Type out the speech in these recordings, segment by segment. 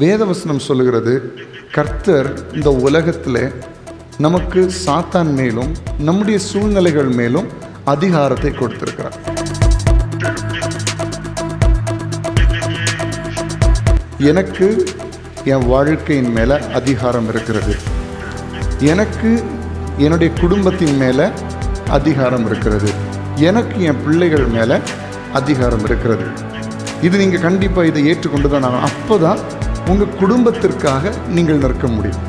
வேதவசனம் சொல்லுகிறது, கர்த்தர் இந்த உலகத்தில் நமக்கு சாத்தான் மேலும் நம்முடைய சூழ்நிலைகள் மேலும் அதிகாரத்தை கொடுத்திருக்கிறார். எனக்கு என் வாழ்க்கையின் மேலே அதிகாரம் இருக்கிறது. எனக்கு என்னுடைய குடும்பத்தின் மேலே அதிகாரம் இருக்கிறது. எனக்கு என் பிள்ளைகள் மேலே அதிகாரம் இருக்கிறது. இது நீங்கள் கண்டிப்பாக இதை ஏற்றுக்கொண்டு தான் ஆகணும். அப்போ தான் உங்கள் குடும்பத்திற்காக நீங்கள் நிற்க முடியும்.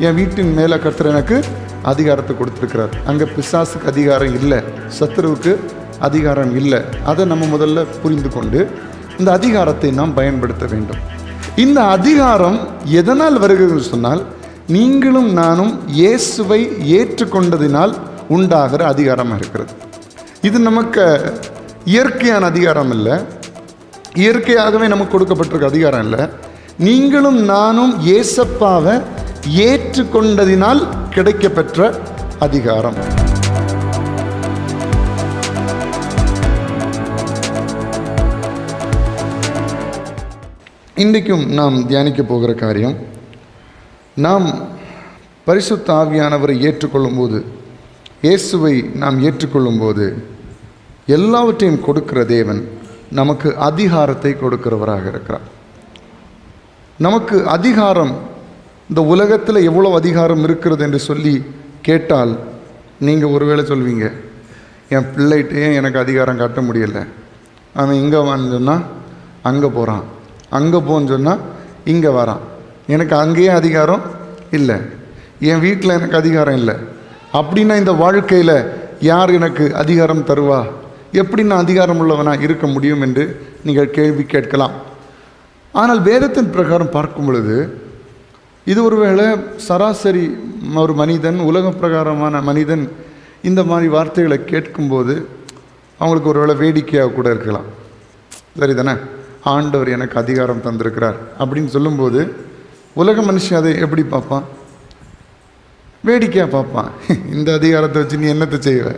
என் வீட்டின் மேலே கர்த்தர் எனக்கு அதிகாரத்தை கொடுத்துருக்கிறார். அங்கே பிசாசுக்கு அதிகாரம் இல்லை, சத்துருவுக்கு அதிகாரம் இல்லை. அதை நம்ம முதல்ல புரிந்து கொண்டு இந்த அதிகாரத்தை நாம் பயன்படுத்த வேண்டும். இந்த அதிகாரம் எதனால் வருகிறது சொன்னால், நீங்களும் நானும் இயேசுவை ஏற்றுக்கொண்டதினால் உண்டாகிற அதிகாரமாக இருக்கிறது. இது நமக்கு இயற்கையான அதிகாரம் இல்லை, இயற்கையாகவே நமக்கு கொடுக்கப்பட்டிருக்க அதிகாரம் இல்லை. நீங்களும் நானும் இயேசப்பாவை ஏற்றுக்கொண்டதினால் கிடைக்கப்பெற்ற அதிகாரம். இன்றைக்கும் நாம் தியானிக்க போகிற காரியம், நாம் பரிசுத்த ஆவியானவரை ஏற்றுக்கொள்ளும்போது, இயேசுவை நாம் ஏற்றுக்கொள்ளும்போது எல்லாவற்றையும் கொடுக்கிற தேவன் நமக்கு அதிகாரத்தை கொடுக்கிறவராக இருக்கிறார். நமக்கு அதிகாரம், இந்த உலகத்தில் எவ்வளோ அதிகாரம் இருக்கிறது என்று சொல்லி கேட்டால் நீங்கள் ஒருவேளை சொல்வீங்க, என் பிள்ளைகிட்டே எனக்கு அதிகாரம் காட்ட முடியலை. அவன் இங்கே வான்னு சொன்னால் அங்கே போகிறான், அங்கே போன்னு சொன்னால் இங்கே வரான், எனக்கு அங்கேயே அதிகாரம் இல்லை, என் வீட்டில் எனக்கு அதிகாரம் இல்லை. அப்படின்னா இந்த வாழ்க்கையில் யார் எனக்கு அதிகாரம் தருவா? எப்படி நான் அதிகாரம் உள்ளவனாக இருக்க முடியும் என்று நீங்கள் கேள்வி கேட்கலாம். ஆனால் வேதத்தின் பிரகாரம் பார்க்கும் பொழுது இது ஒருவேளை சராசரி ஒரு மனிதன், உலக பிரகாரமான மனிதன் இந்த மாதிரி வார்த்தைகளை கேட்கும்போது அவங்களுக்கு ஒருவேளை வேடிக்கையாக கூட இருக்கலாம். சரிதானே? ஆண்டவர் எனக்கு அதிகாரம் தந்திருக்கிறார் அப்படின்னு சொல்லும்போது உலக மனுஷன் அதை எப்படி பார்ப்பான்? வேடிக்கையாக பார்ப்பான். இந்த அதிகாரத்தை வச்சு நீ என்னத்தை செய்வ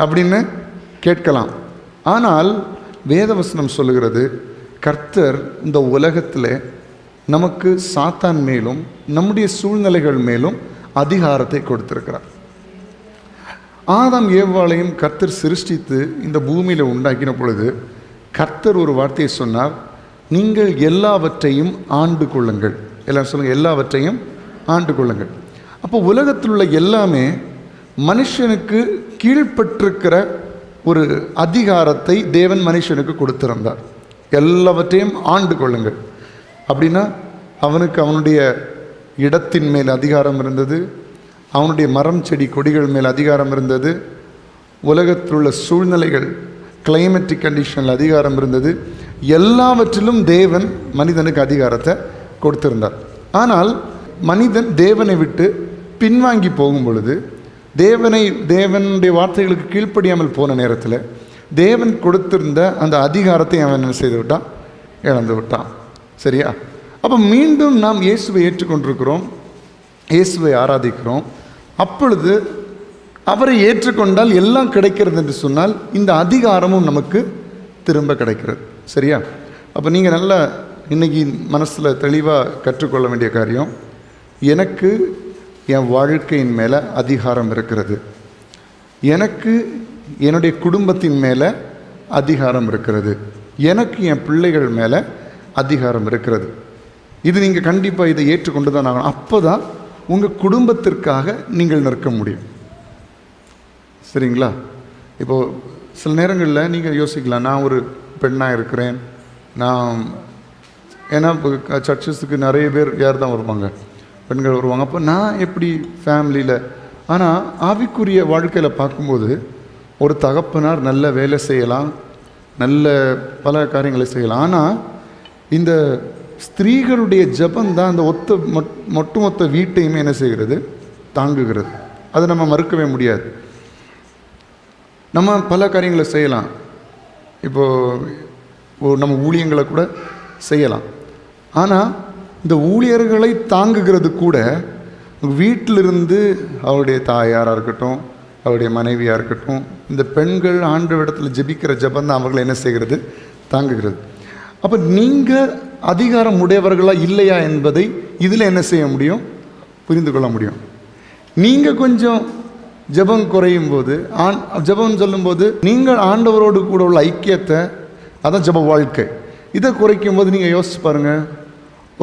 அப்படின்னு கேட்கலாம். ஆனால் வேதவசனம் சொல்லுகிறது, கர்த்தர் இந்த உலகத்தில் நமக்கு சாத்தான் மேலும் நம்முடைய சூழ்நிலைகள் மேலும் அதிகாரத்தை கொடுத்திருக்கிறார். ஆதாம் ஏவாளையும் கர்த்தர் சிருஷ்டித்து இந்த பூமியில் உண்டாக்கின பொழுது கர்த்தர் ஒரு வார்த்தையை சொன்னார், நீங்கள் எல்லாவற்றையும் ஆண்டு கொள்ளுங்கள். எல்லாரும் சொல்லுங்கள், எல்லாவற்றையும் ஆண்டு கொள்ளுங்கள். அப்போ உலகத்தில் உள்ள எல்லாமே மனுஷனுக்கு கீழ்ப்பட்டிருக்கிற ஒரு அதிகாரத்தை தேவன் மனுஷனுக்கு கொடுத்திருந்தார். எல்லாவற்றையும் ஆண்டு கொள்ளுங்கள் அப்படின்னா அவனுக்கு அவனுடைய இடத்தின் மேல் அதிகாரம் இருந்தது, அவனுடைய மரம் செடி கொடிகள் மேல் அதிகாரம் இருந்தது, உலகத்தில் உள்ள சூழ்நிலைகள் கிளைமேட்டிக் கண்டிஷனில் அதிகாரம் இருந்தது. எல்லாவற்றிலும் தேவன் மனிதனுக்கு அதிகாரத்தை கொடுத்திருந்தார். ஆனால் மனிதன் தேவனை விட்டு பின்வாங்கி போகும் பொழுது, தேவனுடைய வார்த்தைகளுக்கு கீழ்ப்படியாமல் போன நேரத்தில் தேவன் கொடுத்திருந்த அந்த அதிகாரத்தை அவன் என்ன செய்து விட்டான்? இழந்து விட்டான். சரியா? அப்போ மீண்டும் நாம் இயேசுவை ஏற்றுக்கொண்டிருக்கிறோம், இயேசுவை ஆராதிக்கிறோம். அப்பொழுது அவரை ஏற்றுக்கொண்டால் எல்லாம் கிடைக்கிறது என்று சொன்னால் இந்த அதிகாரமும் நமக்கு திரும்ப கிடைக்கிறது. சரியா? அப்போ நீங்கள் நல்லா இன்றைக்கி மனசில் தெளிவாக கற்றுக்கொள்ள வேண்டிய காரியம், எனக்கு என் வாழ்க்கையின் மேலே அதிகாரம் இருக்கிறது, எனக்கு என்னுடைய குடும்பத்தின் மேலே அதிகாரம் இருக்கிறது, எனக்கு என் பிள்ளைகள் மேலே அதிகாரம் இருக்கிறது. இது நீங்கள் கண்டிப்பாக இதை ஏற்றுக்கொண்டு தான் ஆகணும். அப்போ தான் உங்கள் குடும்பத்திற்காக நீங்கள் நிற்க முடியும். சரிங்களா? இப்போது சில நேரங்களில் நீங்கள் யோசிக்கலாம், நான் ஒரு பெண்ணாக இருக்கிறேன், நான் ஏன்னா இப்போ சர்ச்சஸுக்கு நிறைய பேர் யார் தான் வருவாங்க? பெண்கள் வருவாங்க. அப்போ நான் எப்படி ஃபேமிலியில், ஆனால் ஆவிக்குரிய வாழ்க்கையில் பார்க்கும்போது ஒரு தகப்பனார் நல்ல வேலை செய்யலாம், நல்ல பல காரியங்களை செய்யலாம். ஆனால் இந்த ஸ்திரீகளுடைய ஜபந்தான் அந்த ஒட்டுமொத்த வீட்டையுமே என்ன செய்கிறது? தாங்குகிறது. அதை நம்ம மறுக்கவே முடியாது. நம்ம பல காரியங்களை செய்யலாம், இப்போது நம்ம ஊழியங்களை கூட செய்யலாம். ஆனால் இந்த ஊழியர்களை தாங்குகிறது கூட வீட்டிலிருந்து அவருடைய தாயாராக இருக்கட்டும், அவருடைய மனைவியாக இருக்கட்டும், இந்த பெண்கள் ஆண்டவரிடத்தில் ஜெபிக்கிற ஜெபம் தான் அவர்களை என்ன செய்கிறது, தாங்குகிறது. அப்போ நீங்கள் அதிகாரம் உடையவர்களா இல்லையா என்பதை இதில் என்ன செய்ய முடியும், புரிந்து கொள்ள முடியும். நீங்கள் கொஞ்சம் ஜெபம் குறையும் போது, ஜெபம் சொல்லும்போது நீங்கள் ஆண்டவரோடு கூட உள்ள ஐக்கியத்தை, அதான் ஜெப வாழ்க்கை, இதை குறைக்கும் போது நீங்கள் யோசிச்சு பாருங்கள்,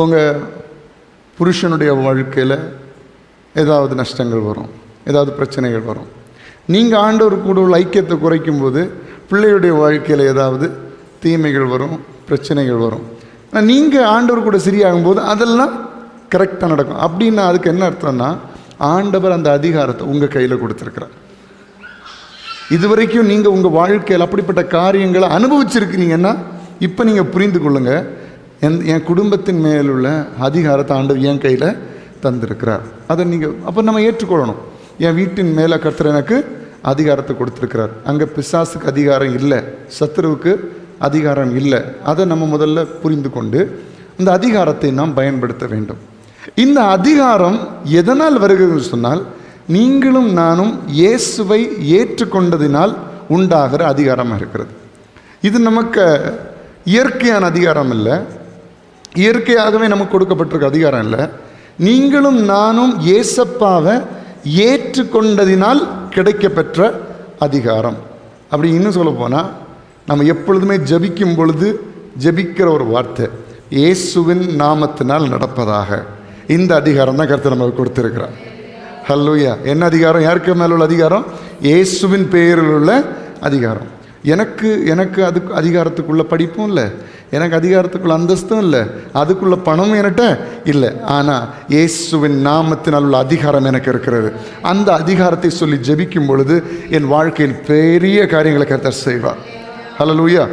உங்கள் புருஷனுடைய வாழ்க்கையில் ஏதாவது நஷ்டங்கள் வரும், ஏதாவது பிரச்சனைகள் வரும். நீங்கள் ஆண்டவர் கூட உள்ள ஐக்கியத்தை குறைக்கும் போது பிள்ளையுடைய வாழ்க்கையில் ஏதாவது தீமைகள் வரும், பிரச்சனைகள் வரும். ஆனால் நீங்கள் ஆண்டவர் கூட சரியாகும்போது அதெல்லாம் கரெக்டாக நடக்கும். அப்படின்னா அதுக்கு என்ன அர்த்தம்னா, ஆண்டவர் அந்த அதிகாரத்தை உங்கள் கையில் கொடுத்துருக்கிறார். இதுவரைக்கும் நீங்கள் உங்கள் வாழ்க்கையில் அப்படிப்பட்ட காரியங்களை அனுபவிச்சிருக்கிறீங்கன்னா இப்போ நீங்கள் புரிந்து கொள்ளுங்கள், என் குடும்பத்தின் மேலுள்ள அதிகாரத்தை ஆண்டவர் என் கையில் தந்திருக்கிறார். அதை நீங்கள் அப்போ நம்ம ஏற்றுக்கொள்ளணும். என் வீட்டின் மேலே கர்த்தர் எனக்கு அதிகாரத்தை கொடுத்துருக்கிறார். அங்கே பிசாசுக்கு அதிகாரம் இல்லை, சத்துருவுக்கு அதிகாரம் இல்லை. அதை நம்ம முதல்ல புரிந்து கொண்டு அந்த அதிகாரத்தை நாம் பயன்படுத்த வேண்டும். இந்த அதிகாரம் எதனால் வருகிறது சொன்னால், நீங்களும் நானும் இயேசுவை ஏற்றுக்கொண்டதினால் உண்டாகிற அதிகாரமாக இருக்கிறது. இது நமக்கு இயற்கையான அதிகாரம் இல்லை, இயற்கையாகவே நமக்கு கொடுக்கப்பட்டிருக்க அதிகாரம் இல்லை. நீங்களும் நானும் இயேசப்பாவை ஏற்றுக்கொண்டதினால் கிடைக்கப்பெற்ற அதிகாரம். அப்படி இன்னும் சொல்ல போனால், நம்ம எப்பொழுதுமே ஜபிக்கும் பொழுது ஜபிக்கிற ஒரு வார்த்தை, இயேசுவின் நாமத்தினால் நடப்பதாக. இந்த அதிகாரம் தான் கர்த்தர் நமக்கு கொடுத்திருக்கிறார். ஹல்லேலூயா. என்ன அதிகாரம்? யாருக்கு மேல உள்ள அதிகாரம்? இயேசுவின் பெயரில் உள்ள அதிகாரம். எனக்கு அதுக்கு அதிகாரத்துக்குள்ள படிப்பும் இல்லை, எனக்கு அதிகாரத்துக்குள்ள அந்தஸ்தும் இல்லை, அதுக்குள்ள பணமும் என்கிட்ட இல்லை. ஆனால் இயேசுவின் நாமத்தினால் உள்ள அதிகாரம் எனக்கு இருக்கிறது. அந்த அதிகாரத்தை சொல்லி ஜெபிக்கும் பொழுது என் வாழ்க்கையில் பெரிய காரியங்களை கர்த்தர் செய்வார். ஹல்லேலூயா.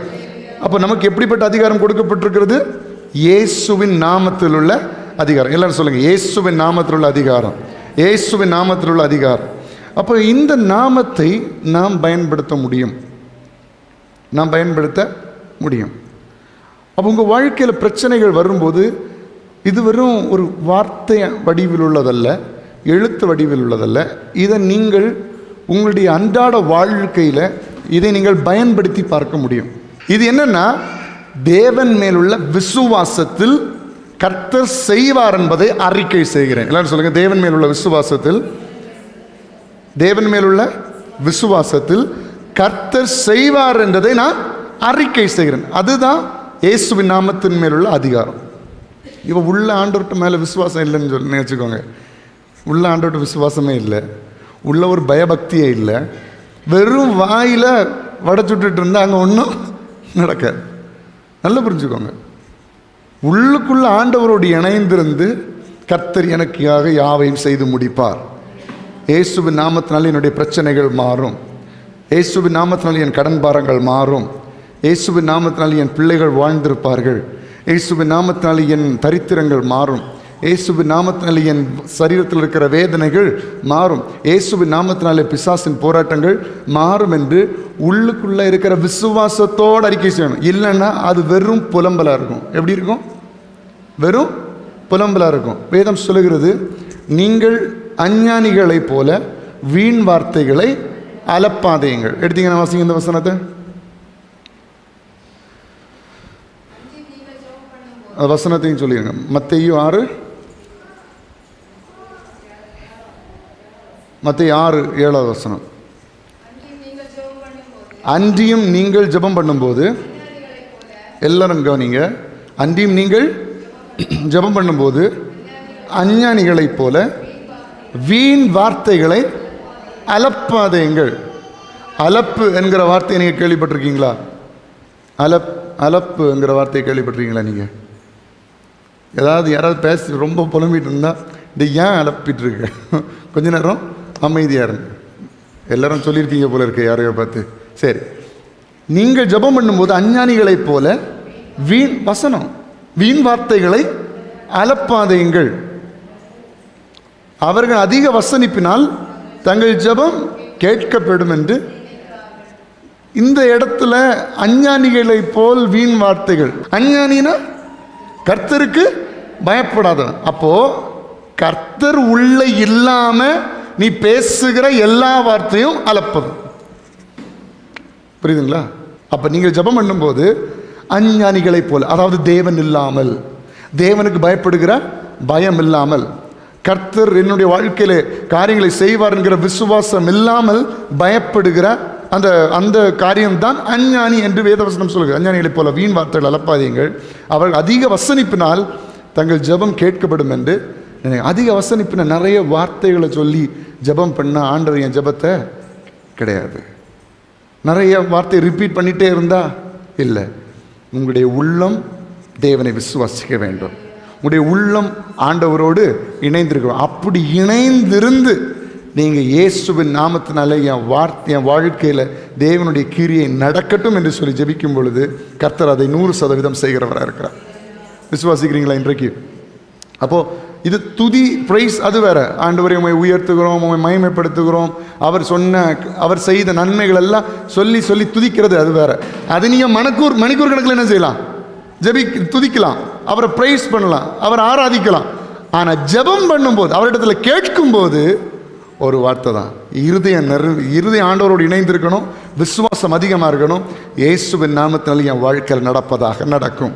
அப்போ நமக்கு எப்படிப்பட்ட அதிகாரம் கொடுக்கப்பட்டிருக்கிறது? இயேசுவின் நாமத்தில் உள்ள அதிகாரம். எல்லாரும் சொல்லுங்க, இயேசுவின் நாமத்தில் உள்ள அதிகாரம், இயேசுவின் நாமத்தில் உள்ள அதிகாரம். அப்போ இந்த நாமத்தை நாம் பயன்படுத்த முடியும், நாம் பயன்படுத்த முடியும். அப்போ உங்கள் வாழ்க்கையில் பிரச்சனைகள் வரும்போது இது வெறும் ஒரு வார்த்தை வடிவில் உள்ளதல்ல, எழுத்து வடிவில் உள்ளதல்ல. இதை நீங்கள் உங்களுடைய அன்றாட வாழ்க்கையில் இதை நீங்கள் பயன்படுத்தி பார்க்க முடியும். இது என்னன்னா, தேவன் மேலுள்ள விசுவாசத்தில் கர்த்தர் செய்வார் என்பதை அறிக்கை செய்கிறேன். எல்லாரும் சொல்லுங்க, தேவன் மேலுள்ள விசுவாசத்தில், தேவன் மேலுள்ள விசுவாசத்தில் கர்த்தர் செய்வார் என்றதை நான் அறிக்கை செய்கிறேன். அதுதான் இயேசுவின் நாமத்தின் மேலுள்ள அதிகாரம். இப்போ உள்ள ஆண்டவர்கிட்ட மேலே விசுவாசம் இல்லைன்னு சொல்லி நினச்சிக்கோங்க. உள்ள ஆண்டவர்கிட்ட விசுவாசமே இல்லை, உள்ள ஒரு பயபக்தியே இல்லை, வெறும் வாயில் வடை சுட்டுட்டு இருந்தால் அங்கே ஒன்றும் நடக்காது. நல்லா புரிஞ்சுக்கோங்க. உள்ளுக்குள்ள ஆண்டவரோடு இணைந்திருந்து கர்த்தர் எனக்காக யாவையும் செய்து முடிப்பார், இயேசுவின் நாமத்தினால் என்னுடைய பிரச்சனைகள் மாறும், இயேசுவின் நாமத்தினால் என் கடன் பாரங்கள் மாறும், இயேசுவின் நாமத்தினால் என் பிள்ளைகள் வாழ்ந்திருப்பார்கள், இயேசுவின் நாமத்தினால் என் தரித்திரங்கள் மாறும், இயேசுவின் நாமத்தினாலே என் சரீரத்தில் இருக்கிற வேதனைகள் மாறும், இயேசுவின் நாமத்தினாலே பிசாசின் போராட்டங்கள் மாறும் என்று உள்ளுக்குள்ளே இருக்கிற விசுவாசத்தோடு அறிக்கை செய்யணும். இல்லைன்னா அது வெறும் புலம்பலாக இருக்கும். எப்படி இருக்கும்? வெறும் புலம்பலாக இருக்கும். வேதம் சொல்லுகிறது, நீங்கள் அஞ்ஞானிகளைப் போல வீண் வார்த்தைகளை அலப்பாதையுங்கள். எடுத்தீங்கன்னா வாசிங்க இந்த வசனத்தை. வசனத்தையும் சொல்லிடுங்க. மத்தேயு 6, மத்தேயு 6:7 வசனம். அன்றியும் நீங்கள் ஜெபம் பண்ணும்போது, எல்லாரும் கவனிங்க, அன்றியும் நீங்கள் ஜெபம் பண்ணும்போது அஞ்ஞானிகளைப் போல வீண் வார்த்தைகளை அலப்பாதையுங்கள். அலப்பு என்கிற வார்த்தையை நீங்கள் கேள்விப்பட்டிருக்கீங்களா? அலப்புங்கிற வார்த்தையை கேள்விப்பட்டிருக்கீங்களா? நீங்கள் ஏதாவது யாராவது பேசி ரொம்ப புலம்பிட்டு இருந்தால், இது ஏன் அலப்பிட்டு இருக்க, கொஞ்ச நேரம் அமைதியாக இருங்க. எல்லாரும் சொல்லியிருக்கீங்க போல இருக்க யாரையோ பார்த்து. சரி, நீங்கள் ஜெபம் பண்ணும்போது அஞ்ஞானிகளைப் போல வீண் வார்த்தைகளை அலப்பாதையுங்கள். அவர்கள் அதிக வசனிப்பினால் தங்கள் ஜெபம் கேட்கப்படும் என்று. இந்த இடத்துல அஞ்ஞானிகளை போல் வீண் வார்த்தைகள். அஞ்ஞானினா கர்த்தருக்கு பயப்படாத. அப்போ கர்த்தர் உள்ள இல்லாம நீ பேசுகிற எல்லா வார்த்தையும் அளப்பது. புரியுதுங்களா? அப்ப நீங்கள் ஜெபம் பண்ணும்போது அஞ்ஞானிகளை போல, அதாவது தேவன் இல்லாமல், தேவனுக்கு பயப்படுகிற பயம் இல்லாமல், கர்த்தர் என்னுடைய வாழ்க்கையில காரியங்களை செய்வார் என்கிற விசுவாசம் இல்லாமல் பயப்படுகிற அந்த அந்த காரியம்தான் அஞ்ஞானி என்று வேதவசனம் சொல்லுங்கள். அஞ்ஞானிகளை போல வீண் வார்த்தைகள் அளப்பாதீங்கள், அவர்கள் அதிக வசனிப்பினால் தங்கள் ஜெபம் கேட்கப்படும் என்று. அதிக வசனிப்பின நிறைய வார்த்தைகளை சொல்லி ஜெபம் பண்ண ஆண்டவர் என் ஜெபத்தை கிடையாது. நிறைய வார்த்தையை ரிப்பீட் பண்ணிகிட்டே இருந்தா இல்லை. உங்களுடைய உள்ளம் தேவனை விசுவாசிக்க வேண்டும். உங்களுடைய உள்ளம் ஆண்டவரோடு இணைந்திருக்கணும். அப்படி இணைந்திருந்து நீங்கள் இயேசுவின் நாமத்தினால என் வாழ்க்கையில் தேவனுடைய கிரியை நடக்கட்டும் என்று சொல்லி ஜெபிக்கும் பொழுது கர்த்தர் அதை 100% செய்கிறவராக இருக்கிறார். விசுவாசிக்கிறீங்களா இன்றைக்கு? அப்போது இது துதி, பிரைஸ் அது வேற. ஆண்டவரை உம்மை உயர்த்துகிறோம், உம்மை மகிமைப்படுத்துகிறோம், அவர் செய்த நன்மைகள் எல்லாம் சொல்லி சொல்லி துதிக்கிறது அது வேற. அது நீங்கள் மணிக்கூர் கணக்கில் என்ன செய்யலாம்? துதிக்கலாம், அவரை பிரைஸ் பண்ணலாம், அவரை ஆராதிக்கலாம். ஆனால் ஜெபம் பண்ணும்போது, அவரிடத்துல கேட்கும்போது ஒரு வார்த்தை தான், இருதயம் ஆண்டவரோடு இணைந்திருக்கணும், விசுவாசம் அதிகமாக இருக்கணும். இயேசுவின் நாமத்தினால் என் வாழ்க்கையில் நடப்பதாக நடக்கும்.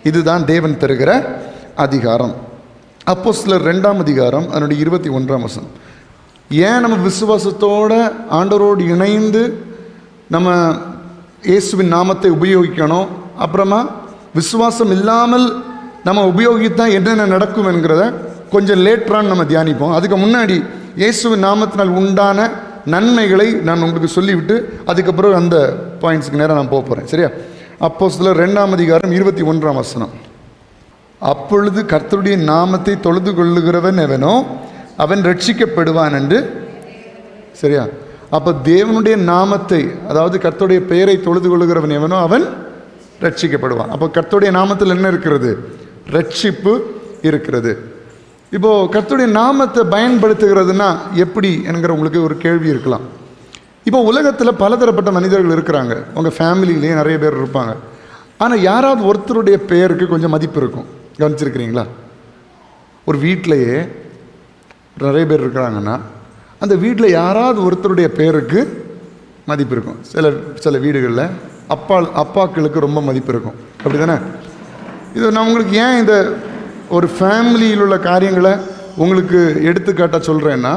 இதுதான் தேவன் தருகிற அதிகாரம். அப்போஸ்தலர் 2ஆம் அதிகாரம் அதனுடைய 21ஆம் வசனம். ஏன் நம்ம விசுவாசத்தோடு ஆண்டவரோடு இணைந்து நம்ம இயேசுவின் நாமத்தை உபயோகிக்கணும், அப்புறமா விசுவாசம் இல்லாமல் நம்ம உபயோகித்தா என்னென்ன நடக்கும் என்கிறத கொஞ்சம் லேட்டரான நம்ம தியானிப்போம். அதுக்கு முன்னாடி இயேசுவின் நாமத்தினால் உண்டான நன்மைகளை நான் உங்களுக்கு சொல்லிவிட்டு அதுக்கப்புறம் அந்த பாயிண்ட்ஸுக்கு நேரம் நான் போக போகிறேன். சரியா? அப்போஸ்தலர் 2ஆம் அதிகாரம் 21ஆம் வசனம். அப்பொழுது கர்த்தருடைய நாமத்தை தொழுது கொள்ளுகிறவன் எவனோ அவன் ரட்சிக்கப்படுவான் என்று. சரியா? அப்போ தேவனுடைய நாமத்தை, அதாவது கர்த்தருடைய பெயரை தொழுது கொள்ளுகிறவன் எவனோ அவன் ரட்சிக்கப்படுவான். அப்போ கர்த்தருடைய நாமத்தில் என்ன இருக்கிறது? ரட்சிப்பு இருக்கிறது. இப்போது கர்த்தருடைய நாமத்தை பயன்படுத்துகிறதுனா எப்படி என்கிற உங்களுக்கு ஒரு கேள்வி இருக்கலாம். இப்போ உலகத்தில் பலதரப்பட்ட மனிதர்கள் இருக்கிறாங்க, உங்கள் ஃபேமிலியிலேயே நிறைய பேர் இருப்பாங்க. ஆனால் யாராவது ஒருத்தருடைய பெயருக்கு கொஞ்சம் மதிப்பு இருக்கும். கவனிச்சிருக்கிறீங்களா? ஒரு வீட்டிலையே நிறைய பேர் இருக்கிறாங்கன்னா அந்த வீட்டில் யாராவது ஒருத்தருடைய பெயருக்கு மதிப்பு இருக்கும். சில வீடுகளில் அப்பாக்களுக்கு ரொம்ப மதிப்பு இருக்கும். அப்படி தானே? இது நான் உங்களுக்கு ஏன் இந்த ஒரு ஃபேமிலியில் உள்ள காரியங்களை உங்களுக்கு எடுத்துக்காட்டாக சொல்கிறேன்னா,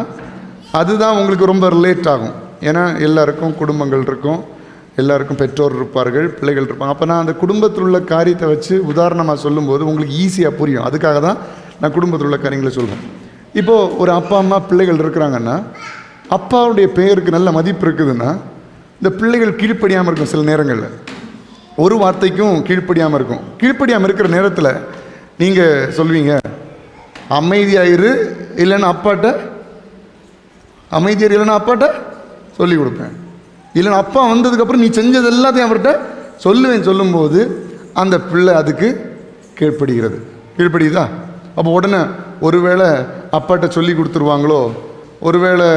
அதுதான் உங்களுக்கு ரொம்ப ரிலேட் ஆகும். ஏன்னா எல்லாருக்கும் குடும்பங்கள் இருக்கும், எல்லாருக்கும் பெற்றோர் இருப்பார்கள், பிள்ளைகள் இருப்பாங்க. அப்போ நான் அந்த குடும்பத்தில் உள்ள காரியத்தை வச்சு உதாரணமாக சொல்லும்போது உங்களுக்கு ஈஸியாக புரியும். அதுக்காக தான் நான் குடும்பத்தில் உள்ள காரியங்களை சொல்கிறேன். இப்போது ஒரு அப்பா அம்மா பிள்ளைகள் இருக்கிறாங்கன்னா, அப்பாவுடைய பெயருக்கு நல்ல மதிப்பு இருக்குதுன்னா இந்த பிள்ளைகள் கீழ்ப்படியாமல் இருக்கும். சில நேரங்களில் ஒரு வார்த்தைக்கும் கீழ்ப்படியாமல் இருக்கும். கீழ்ப்படியாமல் இருக்கிற நேரத்தில் நீங்கள் சொல்வீங்க, அமைதியாயிரு, இல்லைன்னா அப்பாட்ட அமைதியாயிரு, இல்லைன்னா அப்பாட்ட சொல்லி கொடுப்பேன், இல்லைன்னா அப்பா வந்ததுக்கப்புறம் நீ செஞ்சது எல்லாத்தையும் அவர்கிட்ட சொல்லுவேன். சொல்லும்போது அந்த பிள்ளை அதுக்கு கீழ்ப்படுகிறது. கீழ்ப்படுதா? அப்போ உடனே ஒருவேளை அப்பாட்ட சொல்லி கொடுத்துருவாங்களோ, ஒருவேளை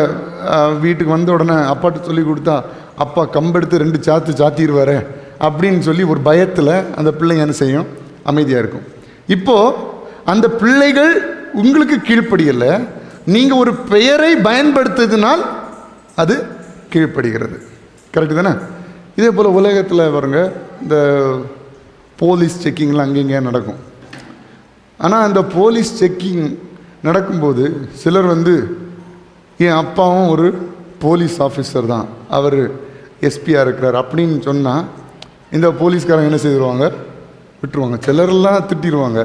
வீட்டுக்கு வந்த உடனே அப்பாட்ட சொல்லி கொடுத்தா அப்பா கம்பெடுத்து 2 சாத்திடுவார் அப்படின்னு சொல்லி ஒரு பயத்தில் அந்த பிள்ளைங்க என்ன செய்யும்? அமைதியாக இருக்கும். இப்போது அந்த பிள்ளைகள் உங்களுக்கு கீழ்ப்படியலை, நீங்கள் ஒரு பெயரை பயன்படுத்துவதனால் அது கீழ்ப்படுகிறது. கரெக்டு தானே? இதே போல் உலகத்தில் பாருங்க, இந்த போலீஸ் செக்கிங்லாம் அங்கங்கே நடக்கும். ஆனால் அந்த போலீஸ் செக்கிங் நடக்கும்போது சிலர் என் அப்பாவும் ஒரு போலீஸ் ஆஃபீஸர் தான், அவர் எஸ்பியாக இருக்கிறார் அப்படின்னு சொன்னால் இந்த போலீஸ்காரங்க என்ன செய்திருவாங்க? விட்டுருவாங்க. சிலரெல்லாம் திட்டிடுவாங்க.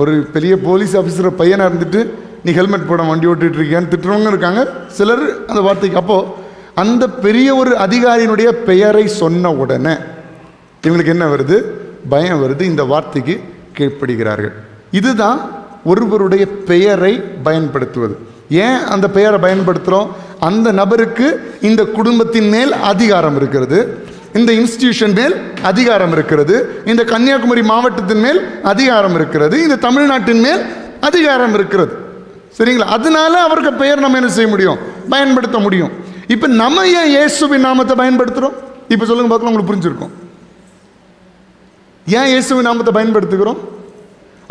ஒரு பெரிய போலீஸ் ஆஃபீஸர் பையனாக இருந்துட்டு நீ ஹெல்மெட் போட வண்டி ஓட்டிகிட்டு இருக்கியான்னு திட்டுறவங்க இருக்காங்க. சிலர் அந்த வார்த்தைக்கு அப்போது அந்த பெரிய ஒரு அதிகாரியினுடைய பெயரை சொன்ன உடனே இவங்களுக்கு என்ன வருது? பயம் வருது. இந்த வார்த்தைக்கு கீழ்ப்படுகிறார்கள். இதுதான் ஒருவருடைய பெயரை பயன்படுத்துவது. ஏன் அந்த பெயரை பயன்படுத்துகிறோம்? அந்த நபருக்கு இந்த குடும்பத்தின் மேல் அதிகாரம் இருக்கிறது, இந்த இன்ஸ்டிடியூஷன் மேல் அதிகாரம் இருக்கிறது, இந்த கன்னியாகுமரி மாவட்டத்தின் மேல் அதிகாரம் இருக்கிறது, இந்த தமிழ்நாட்டின் மேல் அதிகாரம் இருக்கிறது. சரிங்களா? அதனால அவருக்கு பெயர் நம்ம என்ன செய்ய முடியும்? பயன்படுத்த முடியும். இப்போ நம்ம ஏன் இயேசுவின் நாமத்தை பயன்படுத்துகிறோம்? இப்போ சொல்லுங்க பார்க்கலாம், உங்களுக்கு புரிஞ்சிருக்கும். ஏன் இயேசுவின் நாமத்தை பயன்படுத்துகிறோம்?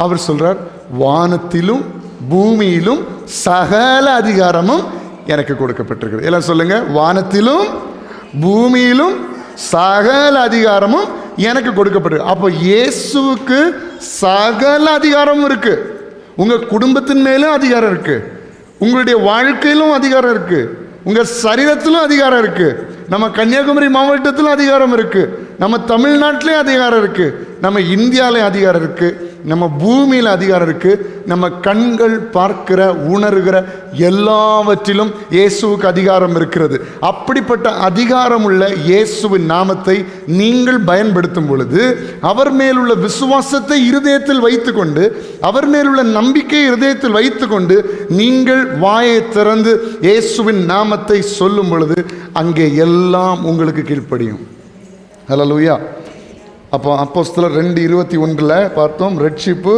அவர் சொல்றார், வானத்திலும் பூமியிலும் சகல அதிகாரமும் எனக்கு கொடுக்கப்பட்டிருக்கிறது. எல்லாம் சொல்லுங்க, வானத்திலும் பூமியிலும் சகல அதிகாரமும் எனக்கு கொடுக்கப்பட்டிருக்கு. அப்போ இயேசுவுக்கு சகல அதிகாரமும் இருக்கு. உங்க குடும்பத்தின் மேலும் அதிகாரம் இருக்கு, உங்களுடைய வாழ்க்கையிலும் அதிகாரம் இருக்கு, உங்க சரீரத்திலும் அதிகாரம் இருக்கு. நம்ம கன்னியாகுமரி மாவட்டத்திலும் அதிகாரம் இருக்கு, நம்ம தமிழ்நாட்டிலே அதிகாரம் இருக்கு, நம்ம இந்தியாவிலே அதிகாரம் இருக்கு, நம்ம பூமியில் அதிகாரம் இருக்கு. நம்ம கண்கள் பார்க்கிற உணர்கிற எல்லாவற்றிலும் இயேசுவுக்கு அதிகாரம் இருக்கிறது. அப்படிப்பட்ட அதிகாரம் உள்ள இயேசுவின் நாமத்தை நீங்கள் பயன்படுத்தும் பொழுது, அவர் மேலுள்ள விசுவாசத்தை இருதயத்தில் வைத்துக்கொண்டு, அவர் மேலுள்ள நம்பிக்கையை இருதயத்தில் வைத்துக்கொண்டு நீங்கள் வாயை திறந்து இயேசுவின் நாமத்தை சொல்லும் பொழுது அங்கே எல்லாம் உங்களுக்கு கீழ்ப்படியும். ஹல்லேலூயா. அப்போ அப்போஸ்தலர் 2:21 பார்த்தோம், ரட்சிப்பு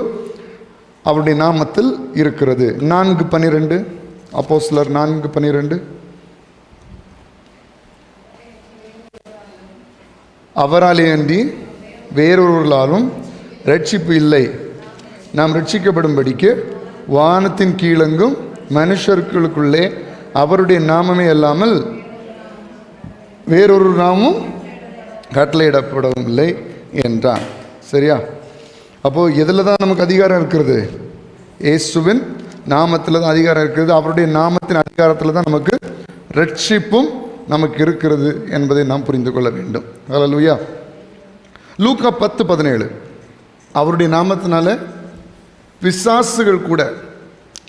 அவருடைய நாமத்தில் இருக்கிறது. 4:12 அப்போஸ்தலர் 4:12 அவராலே அன்றி வேறொருவராலும் ரட்சிப்பு இல்லை, நாம் ரட்சிக்கப்படும்படிக்கு வானத்தின் கீழெங்கும் மனுஷர்களுக்குள்ளே அவருடைய நாமமே அல்லாமல் வேறொரு நாமும் கட்டளையிடப்படவும் இல்லை என்றான். சரியா? அப்போது எதில் தான் நமக்கு அதிகாரம் இருக்கிறது? இயேசுவின் நாமத்தில் தான் அதிகாரம் இருக்கிறது. அவருடைய நாமத்தின் அதிகாரத்தில் தான் நமக்கு ரட்சிப்பும் நமக்கு இருக்கிறது என்பதை நாம் புரிந்து கொள்ள வேண்டும். ஹல்லேலூயா. லூக்கா 10:17 அவருடைய நாமத்தினால பிசாசுகள் கூட,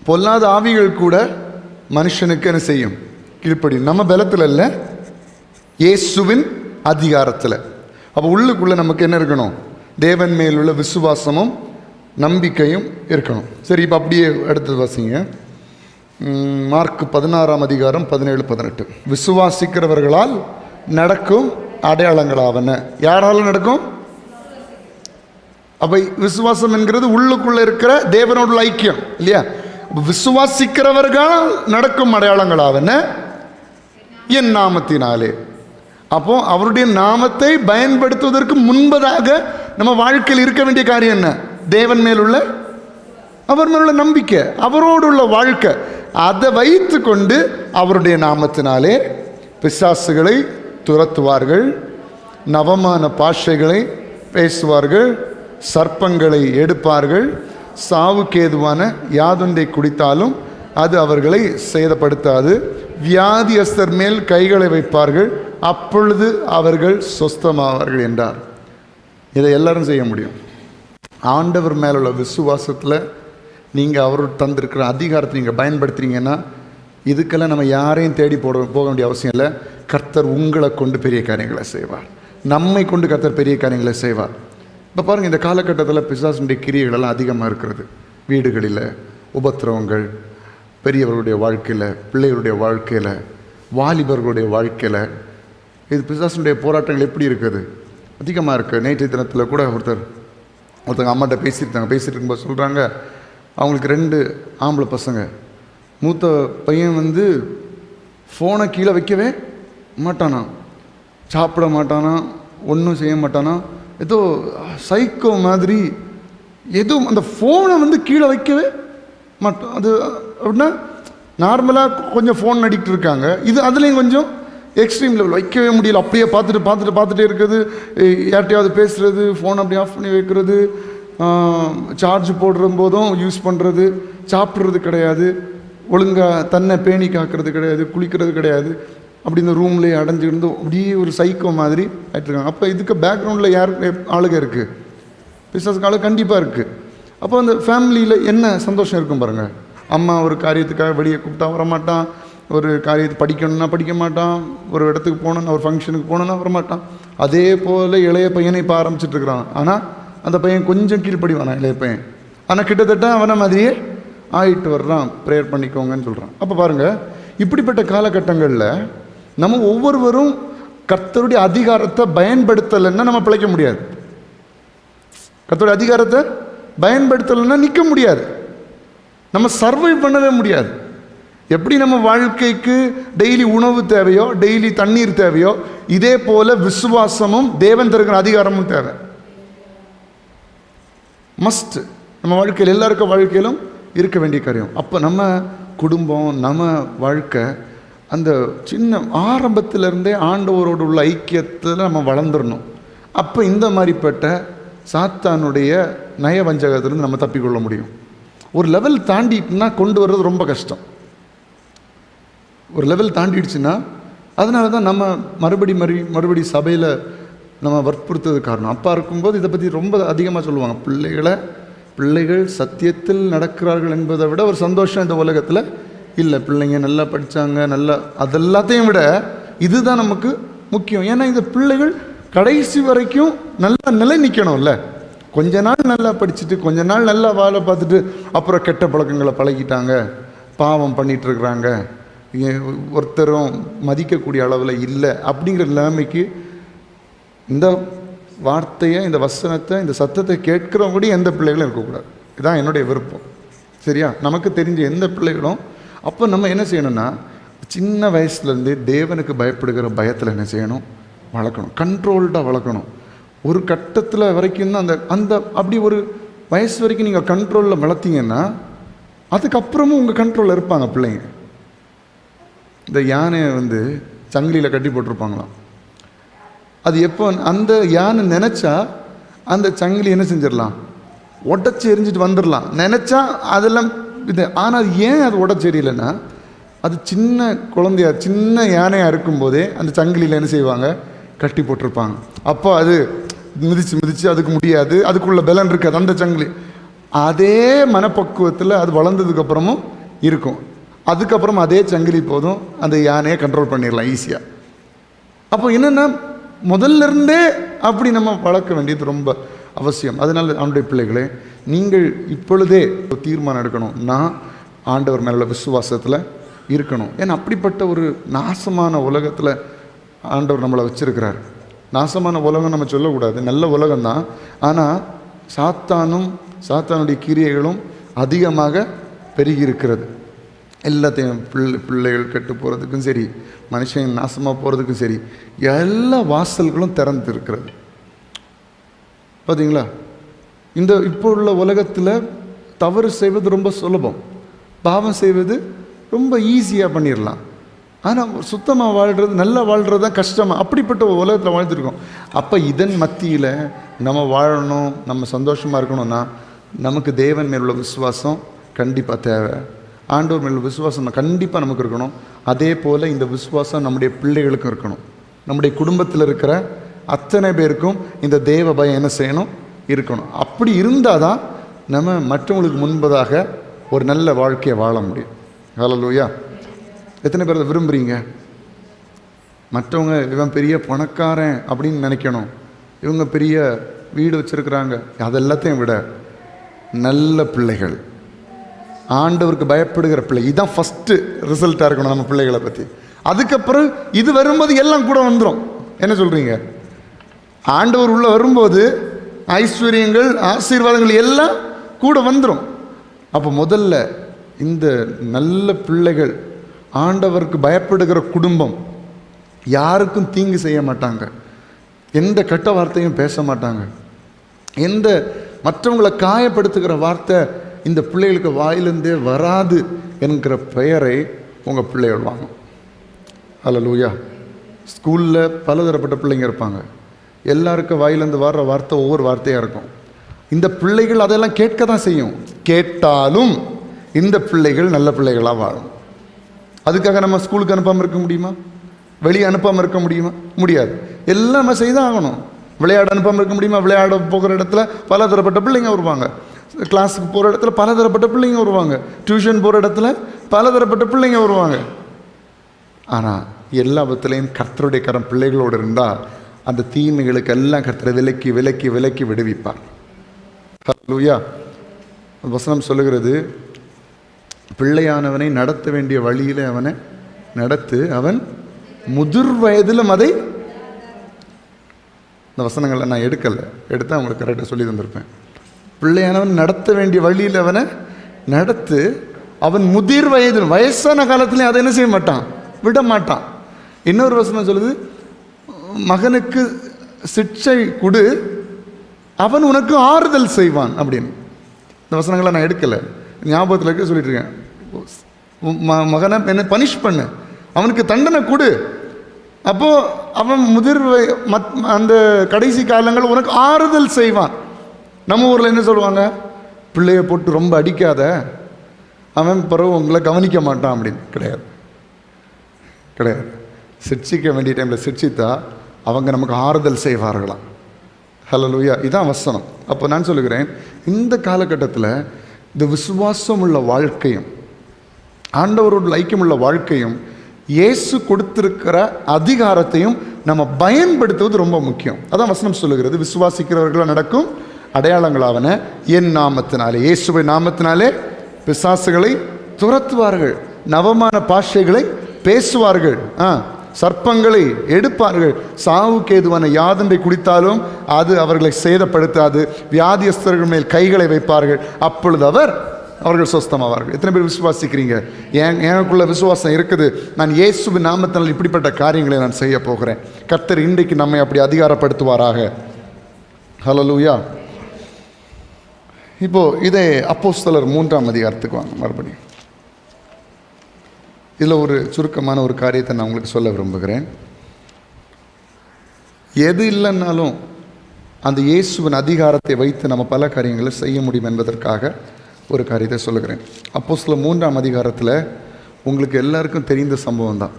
பொல்லாத ஆவிகள் கூட மனுஷனுக்கு என்ன செய்யும்? கீழ்ப்படியும். நம்ம பலத்தில் இல்லை, இயேசுவின் அதிகாரத்தில். அப்போ உள்ளுக்குள்ளே நமக்கு என்ன இருக்கணும்? தேவன் மேல் உள்ள விசுவாசமும் நம்பிக்கையும் இருக்கணும். சரி, இப்போ அப்படியே அடுத்தது வாசிங்க. மார்க் 16:17-18 விசுவாசிக்கிறவர்களால் நடக்கும் அடையாளங்களாவன. யாரால நடக்கும்? அப்போ விசுவாசம் என்கிறது உள்ளுக்குள்ளே இருக்கிற தேவனோட ஐக்கியம் இல்லையா? விசுவாசிக்கிறவர்களால் நடக்கும் அடையாளங்களாவன என் நாமத்தினாலே. அப்போ அவருடைய நாமத்தை பயன்படுத்துவதற்கு முன்பதாக நம்ம வாழ்க்கையில் இருக்க வேண்டிய காரியம் என்ன? தேவன் மேலுள்ள, அவர் மேலுள்ள நம்பிக்கை, அவரோடு உள்ள வாழ்க்கை. அதை வைத்து கொண்டு அவருடைய நாமத்தினாலே பிசாசுகளை துரத்துவார்கள், நவமான பாஷைகளை பேசுவார்கள், சர்ப்பங்களை எடுப்பார்கள், சாவுக்கேதுவான யாதொன்றை குடித்தாலும் அது அவர்களை சேதப்படுத்தாது, வியாதியஸ்தர் மேல் கைகளை வைப்பார்கள், அப்பொழுது அவர்கள் சொஸ்தமாவார்கள் என்றார். இதை எல்லாரும் செய்ய முடியும். ஆண்டவர் மேலுள்ள விசுவாசத்தில் நீங்கள் அவர் தந்திருக்கிற அதிகாரத்தை நீங்கள் பயன்படுத்துறீங்கன்னா, இதுக்கெல்லாம் நம்ம யாரையும் தேடி போக வேண்டிய அவசியம் இல்லை. கர்த்தர் உங்களை கொண்டு பெரிய காரியங்களை செய்வார், நம்மை கொண்டு கர்த்தர் பெரிய காரியங்களை செய்வார். இப்போ பாருங்கள், இந்த காலகட்டத்தில் பிசாசுடைய கிரியைகளெல்லாம் அதிகமாக இருக்கிறது. வீடுகளில் உபத்திரவங்கள், பெரியவர்களுடைய வாழ்க்கையில், பிள்ளைகளுடைய வாழ்க்கையில், வாலிபர்களுடைய வாழ்க்கையில், இது பிசாசுடைய போராட்டங்கள் எப்படி இருக்குது? அதிகமாக இருக்குது. நேற்றைய தினத்தில் கூட ஒருத்தங்க அம்மாட்ட பேசிட்டு இருக்கும்போது சொல்கிறாங்க, அவங்களுக்கு 2 ஆம்பளை பசங்க. மூத்த பையன் ஃபோனை கீழே வைக்கவே மாட்டானா, சாப்பிட மாட்டானா, ஒன்றும் செய்ய மாட்டானா, ஏதோ சைக்கோ மாதிரி, எதுவும் அந்த ஃபோனை கீழே வைக்கவே மாட்டான். அது அப்படின்னா நார்மலாக கொஞ்சம் ஃபோன் அடிக்ட் இருக்காங்க, இது அதுலேயும் கொஞ்சம் எக்ஸ்ட்ரீம் லெவல், வைக்கவே முடியல. அப்படியே பார்த்துட்டே இருக்குது, யார்கிட்டையாவது பேசுகிறது, ஃபோன் அப்படி ஆஃப் பண்ணி வைக்கிறது, சார்ஜ் போடுற போதும் யூஸ் பண்ணுறது, சாப்பிட்றது கிடையாது, ஒழுங்காக தன்னை பேணி காக்கிறது கிடையாது, குளிக்கிறது கிடையாது, அப்படி இந்த ரூம்லேயே அடைஞ்சிருந்து அப்படியே ஒரு சைக்கோ மாதிரி ஆகிட்டுருக்காங்க. அப்போ இதுக்கு பேக்ரவுண்டில் யார் ஆளுக இருக்குது? பிசாசுக்கு ஆளுங்க கண்டிப்பாக இருக்குது. அப்போ அந்த ஃபேமிலியில் என்ன சந்தோஷம் இருக்கும் பாருங்கள். அம்மா ஒரு காரியத்துக்காக வெளியே கூப்பிட்டா வரமாட்டான், ஒரு காரியத்தை படிக்கணும்னா படிக்க மாட்டான், ஒரு இடத்துக்கு போகணுன்னா, ஒரு ஃபங்க்ஷனுக்கு போகணுன்னா வரமாட்டான். அதே போல் இளைய பையனை இப்போ ஆரம்பிச்சிட்ருக்கிறான். ஆனால் அந்த பையன் கொஞ்சம் கீழ்ப்படிவானா இளைய பையன், ஆனால் கிட்டத்தட்ட அவனை மாதிரியே ஆகிட்டு வர்றான். ப்ரேயர் பண்ணிக்கோங்கன்னு சொல்கிறான். அப்போ பாருங்கள், இப்படிப்பட்ட காலகட்டங்களில் நம்ம ஒவ்வொருவரும் கர்த்தருடைய அதிகாரத்தை பயன்படுத்தலைன்னா நம்ம பிழைக்க முடியாது. கர்த்தருடைய அதிகாரத்தை பயன்படுத்தலைன்னா நிற்க முடியாது, நம்ம சர்வை பண்ணவே முடியாது. எப்படி நம்ம வாழ்க்கைக்கு டெய்லி உணவு தேவையோ, டெய்லி தண்ணீர் தேவையோ, இதே போல விசுவாசமும் தேவன் தருகிற அதிகாரமும் தேவை. மஸ்ட் நம்ம வாழ்க்கையில், எல்லாருக்கும் வாழ்க்கையிலும் இருக்க வேண்டிய காரியம். அப்போ நம்ம குடும்பம், நம்ம வாழ்க்கை அந்த சின்ன ஆரம்பத்திலேருந்தே ஆண்டவரோடு உள்ள ஐக்கியத்தில் நம்ம வளர்ந்துடணும். அப்போ இந்த மாதிரிப்பட்ட சாத்தானுடைய நயவஞ்சகத்திலிருந்து நம்ம தப்பிக்கொள்ள முடியும். ஒரு லெவல் தாண்டிட்டுனா கொண்டு வர்றது ரொம்ப கஷ்டம். ஒரு லெவல் தாண்டிடுச்சுன்னா அதனால தான் நம்ம மறுபடி சபையில் நம்ம வற்புறுத்தது காரணம். அப்பா இருக்கும்போது இதை பற்றி ரொம்ப அதிகமாக சொல்லுவாங்க. பிள்ளைகள் சத்தியத்தில் நடக்கிறார்கள் என்பதை விட ஒரு சந்தோஷம் இந்த உலகத்தில் இல்லை. பிள்ளைங்க நல்லா படித்தாங்க, நல்லா அதெல்லாத்தையும் விட இதுதான் நமக்கு முக்கியம். ஏன்னா இந்த பிள்ளைகள் கடைசி வரைக்கும் நல்லா நிலை நிற்கணும்ல. கொஞ்ச நாள் நல்லா படிச்சுட்டு கொஞ்ச நாள் நல்லா வாழை பார்த்துட்டு அப்புறம் கெட்ட பழக்கங்களை பழகிட்டாங்க, பாவம் பண்ணிகிட்டு இருக்கிறாங்க, ஒருத்தரும் மதிக்கக்கூடிய அளவில் இல்லை அப்படிங்கிற நிலைமைக்கு இந்த வார்த்தையை, இந்த வசனத்தை, இந்த சத்தத்தை கேட்குறவங்க எந்த பிள்ளைகளும் இருக்கக்கூடாது. இதுதான் என்னுடைய விருப்பம். சரியா? நமக்கு தெரிஞ்ச எந்த பிள்ளைகளும் அப்போ நம்ம என்ன செய்யணும்னா சின்ன வயசுலேருந்தே தேவனுக்கு பயப்படுகிற பயத்தில் என்ன செய்யணும்? வளர்க்கணும். கண்ட்ரோல்டாக வளர்க்கணும். ஒரு கட்டத்தில் வரைக்கும் தான் அந்த அப்படி ஒரு வயசு வரைக்கும் நீங்கள் கண்ட்ரோலில் வளர்த்தீங்கன்னா அதுக்கப்புறமும் உங்கள் கண்ட்ரோலில் இருப்பாங்க பிள்ளைங்க. இந்த யானையை சங்கிலியில் கட்டி போட்டிருப்பாங்களாம். அது எப்போ அந்த யானை நினச்சா அந்த சங்கிலி என்ன செஞ்சிடலாம்? உடச்சி எரிஞ்சிட்டு வந்துடலாம் நினச்சா அதெல்லாம் இது. ஆனால் ஏன் அது உடச்சி எரியலைன்னா அது சின்ன குழந்தையா சின்ன யானையாக இருக்கும்போதே அந்த சங்கிலியில் என்ன செய்வாங்க? கட்டி போட்டிருப்பாங்க. அப்போ அது மிதிச்சு அதுக்கு முடியாது, அதுக்குள்ள பலன் இருக்காது அந்த சங்கிலி. அதே மனப்பக்குவத்தில் அது வளர்ந்ததுக்கப்புறமும் இருக்கும். அதுக்கப்புறம் அதே சங்கிலி போதும், அந்த யானையை கண்ட்ரோல் பண்ணிடலாம் ஈஸியாக. அப்போ என்னென்னா முதல்ல இருந்தே அப்படி நம்ம வளர்க்க வேண்டியது ரொம்ப அவசியம். அதனால் ஆண்டுடைய பிள்ளைகளே, நீங்கள் இப்பொழுதே ஒரு தீர்மானம் எடுக்கணும். நான் ஆண்டவர் மேலே விசுவாசத்தில் இருக்கணும். ஏன்னா அப்படிப்பட்ட ஒரு நாசமான உலகத்தில் ஆண்டவர் நம்மளை வச்சிருக்கிறார். நாசமான உலகம் நம்ம சொல்லக்கூடாது, நல்ல உலகம்தான். ஆனால் சாத்தானுடைய கிரியைகளும் அதிகமாக பெருகி இருக்கிறது. எல்லாத்தையும் பிள்ளைகள் கெட்டு போகிறதுக்கும் சரி, மனுஷன் நாசமாக போகிறதுக்கும் சரி, எல்லா வாசல்களும் திறந்து இருக்கிறது. பார்த்தீங்களா? இப்போ உள்ள உலகத்தில் தவறு செய்வது ரொம்ப சுலபம், பாவம் செய்வது ரொம்ப ஈஸியாக பண்ணிடலாம். ஆனால் சுத்தமாக வாழ்கிறது, நல்லா வாழ்கிறது தான் கஷ்டமாக. அப்படிப்பட்ட ஒரு உலகத்தில் வாழ்ந்துருக்கோம். அப்போ இதன் மத்தியில் நம்ம வாழணும், நம்ம சந்தோஷமாக இருக்கணும்னா நமக்கு தேவன் மேல் உள்ள விசுவாசம் கண்டிப்பாக தேவை. ஆண்டவர் மேல் விசுவாசம் கண்டிப்பாக நமக்கு இருக்கணும். அதே போல் இந்த விசுவாசம் நம்முடைய பிள்ளைகளுக்கும் இருக்கணும். நம்முடைய குடும்பத்தில் இருக்கிற அத்தனை பேருக்கும் இந்த தேவ பயம் என்ன செய்யணும்? இருக்கணும். அப்படி இருந்தால் தான் நம்ம மற்றவங்களுக்கு முன்பதாக ஒரு நல்ல வாழ்க்கையை வாழ முடியும். ஹல்லேலூயா. எத்தனை பேர் அதை விரும்புகிறீங்க? மற்றவங்க இவன் பெரிய பணக்காரன் அப்படின்னு நினைக்கணும், இவங்க பெரிய வீடு வச்சுருக்கிறாங்க, அதெல்லாத்தையும் விட நல்ல பிள்ளைகள், ஆண்டவருக்கு பயப்படுகிற பிள்ளை, இதுதான் ஃபஸ்ட்டு ரிசல்ட்டாக இருக்கணும் நம்ம பிள்ளைகளை பற்றி. அதுக்கப்புறம் இது வரும்போது எல்லாம் கூட வந்துடும். என்ன சொல்கிறீங்க? ஆண்டவர் உள்ள வரும்போது ஐஸ்வர்யங்கள், ஆசீர்வாதங்கள் எல்லாம் கூட வந்துடும். அப்போ முதல்ல இந்த நல்ல பிள்ளைகள், ஆண்டவருக்கு பயப்படுகிற குடும்பம், யாருக்கும் தீங்கு செய்ய மாட்டாங்க, எந்த கெட்ட வார்த்தையும் பேச மாட்டாங்க, எந்த மற்றவங்களை காயப்படுத்துகிற வார்த்தை இந்த பிள்ளைகளுக்கு வாயிலிருந்தே வராது என்கிற பெயரை உங்கள் பிள்ளைகள் வாங்கும். ஹல்லேலூயா. ஸ்கூலில் பலதரப்பட்ட பிள்ளைங்க இருப்பாங்க. எல்லாருக்கும் வாயிலிருந்து வர்ற வார்த்தை ஒவ்வொரு வார்த்தையாக இருக்கும். இந்த பிள்ளைகள் அதெல்லாம் கேட்க தான் செய்யும். கேட்டாலும் இந்த பிள்ளைகள் நல்ல பிள்ளைகளாக வாழும். அதுக்காக நம்ம ஸ்கூலுக்கு அனுப்பாமல் இருக்க முடியுமா? வெளியே அனுப்பாமல் இருக்க முடியுமா? முடியாது. எல்லாம் நம்ம செய்தான் ஆகணும். விளையாட அனுப்பாமல் இருக்க முடியுமா? விளையாட போகிற இடத்துல பலதரப்பட்ட பிள்ளைங்க வருவாங்க. கிளாஸுக்கு போகிற இடத்துல பலதரப்பட்ட பிள்ளைங்க வருவாங்க. டியூஷன் போகிற இடத்துல பலதரப்பட்ட பிள்ளைங்க வருவாங்க. ஆனால் எல்லாத்துலேயும் கர்த்தருடைய கரம் பிள்ளைகளோடு இருந்தால் அந்த தீமைகளுக்கு எல்லாம் கர்த்தரை விலக்கி விலக்கி விலக்கி விடுவிப்பார். ஹல்லேலூயா. வசனம் சொல்லுகிறது, பிள்ளையானவனை நடத்த வேண்டிய வழியில் அவனை நடத்து, அவன் முதிர் வயதிலும் அதை. இந்த வசனங்களை நான் எடுத்தால் உங்களுக்கு கரெக்டாக சொல்லி தந்திருப்பேன். பிள்ளையானவன் நடத்த வேண்டிய வழியில் அவனை நடத்து, அவன் முதிர் வயதிலும், வயசான காலத்துலேயும் அதை என்ன செய்ய மாட்டான்? விட மாட்டான். இன்னொரு வசனம் சொல்லுது, மகனுக்கு சிக்ஷை கொடு, அவன் உனக்கு ஆறுதல் செய்வான் அப்படின்னு. இந்த வசனங்களை நான் எடுக்கலை, ஞாபகத்தில் இருக்க சொல்லிட்டு இருக்கேன். மகனை என்ன பனிஷ் பண்ணு, அவனுக்கு தண்டனை கொடு. அப்போது அவன் அந்த கடைசி காலங்கள் உனக்கு ஆறுதல் செய்வான். நம்ம ஊரில் என்ன சொல்லுவாங்க, பிள்ளைய போட்டு ரொம்ப அடிக்காத, அவன் பிறகு உங்களை கவனிக்க மாட்டான் அப்படின்னு. கிடையாது. சிக்ஷிக்க வேண்டிய டைமில் சிக்ஷித்தா அவங்க நமக்கு ஆறுதல் செய்வார்களாம். ஹல்லேலூயா. இதான் வசனம். அப்போ நான் சொல்லுகிறேன், இந்த காலகட்டத்தில் இந்த விசுவாசம் உள்ள வாழ்க்கையும் ஆண்டவரோட ஐக்கியமுள்ள வாழ்க்கையும் இயேசு கொடுத்திருக்கிற அதிகாரத்தையும் நம்ம பயன்படுத்துவது ரொம்ப முக்கியம். அதான் வசனம் சொல்லுகிறது, விசுவாசிக்கிறவர்களால் நடக்கும் அடையாளங்களாவன என் நாமத்தினாலே, இயேசுவை நாமத்தினாலே பிசாசுகளை துரத்துவார்கள், நவமான பாஷைகளை பேசுவார்கள், சர்ப்பங்களை எடுப்பார்கள், சாவுக்கு ஏதுவான யாதொன்றை குடித்தாலும் அது அவர்களை சேதப்படுத்தாது, வியாதியஸ்தர்கள் மேல் கைகளை வைப்பார்கள், அப்பொழுது அவர்கள் சொஸ்தமாவார்கள். எத்தனை பேர் விசுவாசிக்கிறீங்க? எனக்குள்ள விசுவாசம் இருக்குது, நான் இயேசுவின் நாமத்தினால் இப்படிப்பட்ட காரியங்களை நான் செய்ய போகிறேன். கர்த்தர் இன்றைக்கு நம்மை அப்படி அதிகாரப்படுத்துவாராக. ஹல்லேலூயா. இப்போது இதே அப்போஸ்தலர் 3ஆம் அதிகாரத்துக்கு வாங்க. மறுபடியும் இதில் ஒரு சுருக்கமான ஒரு காரியத்தை நான் உங்களுக்கு சொல்ல விரும்புகிறேன். எது இல்லைன்னாலும் அந்த இயேசுவின் அதிகாரத்தை வைத்து நம்ம பல காரியங்களை செய்ய முடியும் என்பதற்காக ஒரு காரியத்தை சொல்லுகிறேன். அப்போஸ்தலர் 3ஆம் அதிகாரத்தில் உங்களுக்கு எல்லாருக்கும் தெரிந்த சம்பவம் தான்.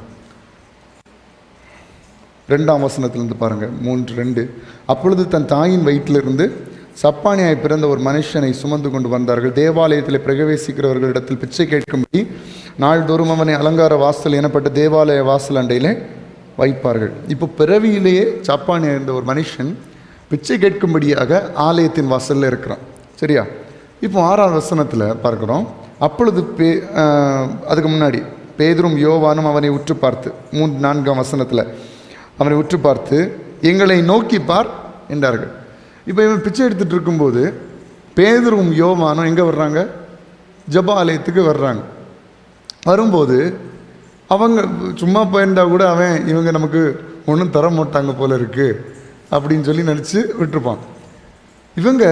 2ஆம் வசனத்திலிருந்து பாருங்கள். 3:2. அப்பொழுது தன் தாயின் வயிற்றிலிருந்து சப்பானியாய் பிறந்த ஒரு மனுஷனை சுமந்து கொண்டு வந்தார்கள். தேவாலயத்தில் பிரவேசிக்கிறவர்களிடத்தில் பிச்சை கேட்கும்படி நாள்தோறும் அவனை அலங்கார வாசல் எனப்பட்ட தேவாலய வாசல் அண்டையில் வைப்பார்கள். இப்போ பிறவியிலேயே சப்பானியாக இருந்த ஒரு மனுஷன் பிச்சை கேட்கும்படியாக ஆலயத்தின் வாசலில் இருக்கிறான். சரியா? இப்போ 6ஆம் வசனத்தில் பார்க்குறோம். அப்பொழுது அதுக்கு முன்னாடி பேதுரும் யோவானும் அவனை உற்று பார்த்து, 3-4ஆம் வசனத்தில் அவனை உற்று பார்த்து எங்களை நோக்கி பார் என்றார்கள். இப்போ இவன் பிச்சை எடுத்துகிட்டு இருக்கும்போது பேதுரும் யோவானும் எங்கே வர்றாங்க? ஜெப ஆலயத்துக்கு வர்றாங்க. வரும்போது அவங்க சும்மா போயிருந்தா கூட இவங்க நமக்கு ஒன்றும் தர மாட்டாங்க போல இருக்குது அப்படின்னு சொல்லி நினச்சி விட்டுருப்பான். இவங்க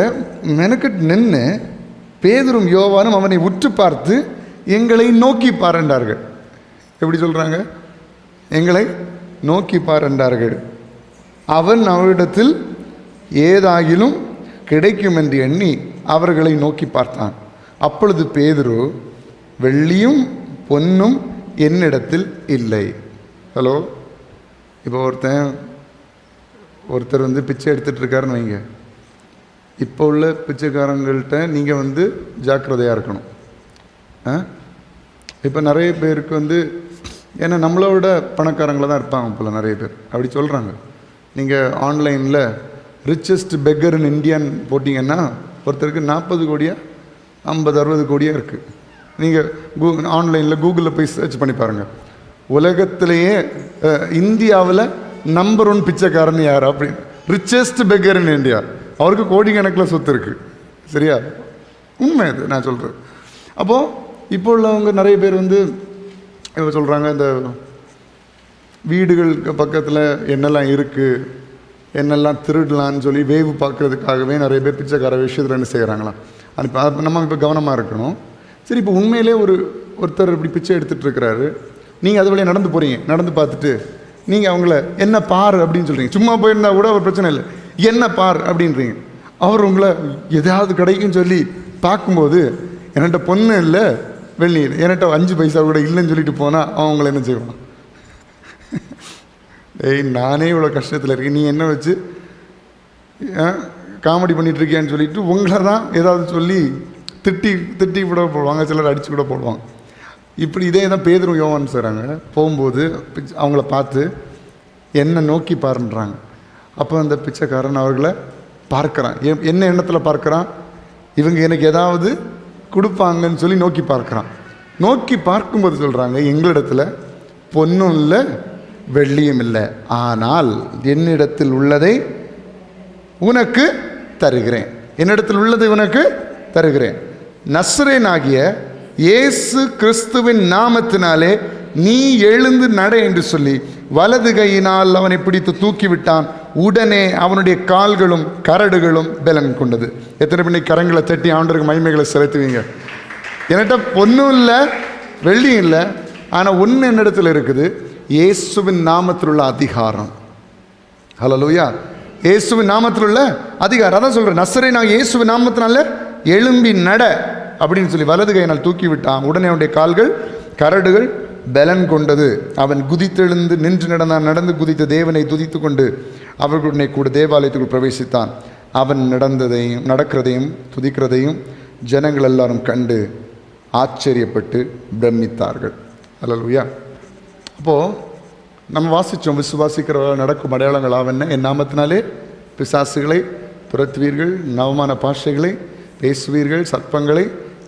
மெனக்கட்டு நின்று பேதுரும் யோவானும் அவனை உற்று பார்த்து எங்களை நோக்கி பாருண்டார்கள். எப்படி சொல்கிறாங்க? எங்களை நோக்கி பாருண்டார்கள். அவன் அவரிடத்தில் ஏதாகிலும் கிடைக்கும் என்று எண்ணி அவர்களை நோக்கி பார்த்தான். அப்பொழுது பேதுரு, வெள்ளியும் பொன்னும் என்னிடத்தில் இல்லை. ஹலோ, இப்போ ஒருத்தர் பிச்சை எடுத்துகிட்டு இருக்காருன்னு வைங்க. இப்போ உள்ள பிச்சைக்காரங்கள்ட்ட நீங்கள் ஜாக்கிரதையாக இருக்கணும். இப்போ நிறைய பேருக்கு ஏன்னா நம்மளோட பணக்காரங்களை தான் இருப்பாங்க போல் நிறைய பேர் அப்படி சொல்கிறாங்க. நீங்கள் ஆன்லைனில் ரிச்சஸ்ட் பெக்கர் இன் இந்தியான்னு போட்டிங்கன்னா ஒருத்தருக்கு 40 கோடியா 50-60 கோடியா இருக்குது. நீங்கள் ஆன்லைனில் கூகுளில் போய் சர்ச் பண்ணி பாருங்கள். உலகத்திலேயே இந்தியாவில் நம்பர் 1 பிச்சைக்காரன் யார் அப்படின்னு, ரிச்சஸ்ட் பெக்கர் இன் இந்தியா. அவருக்கு கோடிக்கணக்கில் சொத்து இருக்குது. சரியா? உண்மை இது நான் சொல்கிறேன். அப்போது இப்போ உள்ளவங்க நிறைய பேர் இப்போ சொல்கிறாங்க, இந்த வீடுகளுக்கு பக்கத்தில் என்னெல்லாம் இருக்குது, என்னெல்லாம் திருடலான்னு சொல்லி வேவு பார்க்குறதுக்காகவே நிறைய பேர் பிச்சைக்கார விஷயத்தில் என்ன செய்கிறாங்களாம். அது நம்ம இப்போ கவனமாக இருக்கணும். சரி, இப்போ உண்மையிலே ஒருத்தர் இப்படி பிச்சை எடுத்துகிட்டு இருக்கிறாரு. நீங்கள் அது வழியாக நடந்து போகிறீங்க. நடந்து பார்த்துட்டு நீங்கள் அவங்கள என்ன பார் அப்படின்னு சொல்கிறீங்க. சும்மா போயிருந்தா கூட ஒரு பிரச்சனை இல்லை, என்ன பார் அப்படின்றீங்க. அவர் உங்களை எதாவது கிடைக்குன்னு சொல்லி பார்க்கும்போது என்கிட்ட பொண்ணு இல்லை, வெள்ளி இல்லை, என்கிட்ட 5 பைசா கூட இல்லைன்னு சொல்லிட்டு போனால் அவங்கள என்ன செய்வான்? நானே இவ்வளோ கஷ்டத்தில் இருக்கேன், நீ என்ன வச்சு காமெடி பண்ணிகிட்ருக்கியான்னு சொல்லிட்டு உங்களை தான் ஏதாவது சொல்லி திட்டி கூட போடுவாங்க, சிலர் அடித்து கூட போடுவாங்க. இப்படி இதே தான் பேதுரும் யோவான் செய்கிறாங்க. போகும்போது அவங்கள பார்த்து என்னை நோக்கி பாருன்றாங்க. அப்போ அந்த பிச்சைக்காரன் அவர்களை பார்க்குறான். என்ன எண்ணத்தில் பார்க்குறான்? இவங்க எனக்கு ஏதாவது கொடுப்பாங்கன்னு சொல்லி நோக்கி பார்க்குறான். நோக்கி பார்க்கும்போது சொல்கிறாங்க, எங்களிடத்துல பொன்னும் இல்லை வெள்ளியும் இல்லை, ஆனால் என்னிடத்தில் உள்ளதை உனக்கு தருகிறேன். என்னிடத்தில் உள்ளதை உனக்கு தருகிறேன். நசரேனாகிய இயேசு கிறிஸ்துவின் நாமத்தினாலே நீ எழுந்து நட என்று சொல்லி வலது கையினால் அவனை பிடித்து தூக்கிவிட்டான். உடனே அவனுடைய கால்களும் கரடுகளும் பலன் கொண்டது. எத்தனை பண்ணி கரங்களை தட்டி ஆண்டவருக்கு மகிமைகளை செலுத்துவீங்க? என்கிட்ட பொன்னும் இல்லை வெள்ளியும் இல்லை, ஆனால் ஒன்று என்னிடத்தில் இருக்குது, இயேசுவின் நாமத்தில் உள்ள அதிகாரம். ஹல்லேலூயா. இயேசுவின் நாமத்தில் உள்ள அதிகாரம். அதான் சொல்கிறேன், நசரேயனாகிய இயேசுவின் நாமத்தினால எழும்பி நட அப்படின்னு சொல்லி வலது கையினால் தூக்கி விட்டான். உடனே அவனுடைய கால்கள் கரடுகள் பலன் கொண்டது. அவன் குதித்தெழுந்து நின்று நடந்தான். நடந்து குதித்த தேவனை துதித்து கொண்டு அவர்களுடனே கூட தேவாலயத்துக்குள் பிரவேசித்தான். அவன் நடக்கிறதையும் துதிக்கிறதையும் ஜனங்கள் எல்லாரும் கண்டு ஆச்சரியப்பட்டு பிரமித்தார்கள். அல்லேலூயா. அப்போது நம்ம வாசித்தோம், விசுவாசிக்கிறவர்கள் நடக்கும் அடையாளங்கள் ஆவென்ன, என் நாமத்தினாலே பிசாசுகளை துரத்துவீர்கள், நவமான பாஷைகளை பேசுவீர்கள், சர்ப்பங்களை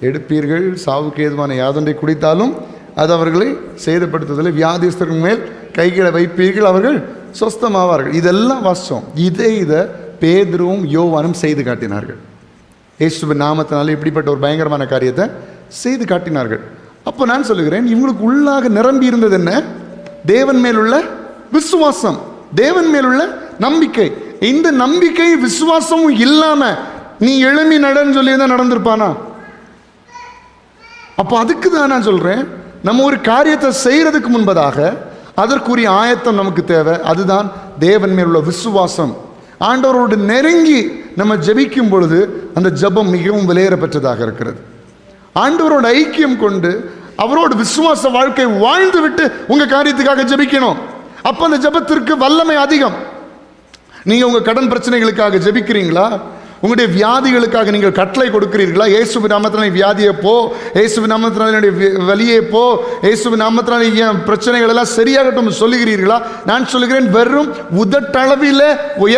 எடுப்பீர்கள், சாவுக்கு ஏதுவான யாதொன்றை குடித்தாலும் அது அவர்களை சேதப்படுத்துவதில்லை, வியாதிஸ்தர்கள் மேல் கைகளை வைப்பீர்கள், அவர்கள் சொஸ்தமாவார்கள். இதெல்லாம் வாசித்தோம். இதை பேதுருவும் யோவானும் செய்து காட்டினார்கள். இயேசுவின் நாமத்தினால இப்படிப்பட்ட ஒரு பயங்கரமான காரியத்தை செய்து காட்டினார்கள். அப்போ நான் சொல்லுகிறேன், இவங்களுக்கு உள்ளாக நிரம்பி இருந்தது என்ன? தேவன் மேலுள்ள விசுவாசம், தேவன் மேலுள்ள நம்பிக்கை. இந்த நம்பிக்கை விசுவாசமும் இல்லாம நீ எழும்பி நடன்னு சொல்லி தான் நடந்திருப்பானா? அப்போ அதுக்கு தான் நான் சொல்றேன், நம்ம ஒரு காரியத்தை செய்யறதுக்கு முன்பதாக அதற்குரிய ஆயத்தம் நமக்கு தேவை. அதுதான் தேவன் மேலுள்ள விசுவாசம். ஆண்டவரோடு நெருங்கி நம்ம ஜெபிக்கும் பொழுது அந்த ஜெபம் மிகவும் விலையேற பெற்றதாக இருக்கிறது. ஆண்டவரோட ஐக்கியம் கொண்டு அவரோட விசுவாச வாழ்க்கை வாழ்ந்து விட்டு உங்க காரியத்துக்காக ஜெபிக்கணும். அப்ப அந்த ஜெபத்திற்கு வல்லமை அதிகம். நீங்க உங்க கடன் பிரச்சனைகளுக்காக ஜெபிக்கிறீங்களா? உங்களுடைய வியாதிகளுக்காக நீங்கள் கட்டளை கொடுக்கிறீர்களா? இயேசுவின் நாமத்தினால வியாதியை போ, இயேசுவின் நாமத்தினால என்னுடைய வலியை போ, இயேசுவின் நாமத்தினால என் பிரச்சனைகள் எல்லாம் சரியாகட்டும் சொல்லுகிறீர்களா? நான் சொல்லுகிறேன், வெறும் உதட்டளவில்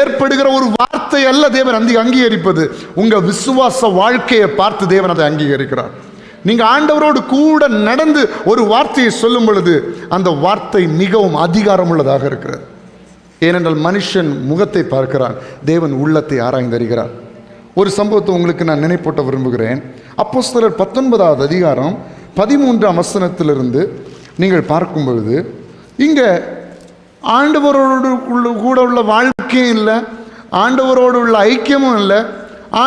ஏற்படுகிற ஒரு வார்த்தை அல்ல தேவன் அங்கீகரிப்பது. உங்க விசுவாச வாழ்க்கையை பார்த்து தேவன் அதை அங்கீகரிக்கிறார். நீங்க ஆண்டவரோடு கூட நடந்து ஒரு வார்த்தையை சொல்லும் பொழுது அந்த வார்த்தை மிகவும் அதிகாரம் உள்ளதாக இருக்கிறது. ஏனென்றால் மனுஷன் முகத்தை பார்க்கிறான், தேவன் உள்ளத்தை ஆராய்ந்தறிகிறார். ஒரு சம்பவத்தை உங்களுக்கு நான் நினைப்பூட்ட விரும்புகிறேன். அப்போஸ்தலர் 19வது அதிகாரம் 13ஆம் வசனத்திலிருந்து நீங்கள் பார்க்கும் பொழுது, இங்கே ஆண்டவரோடு கூட உள்ள வாழ்க்கையும் இல்லை, ஆண்டவரோடு உள்ள ஐக்கியமும் இல்லை,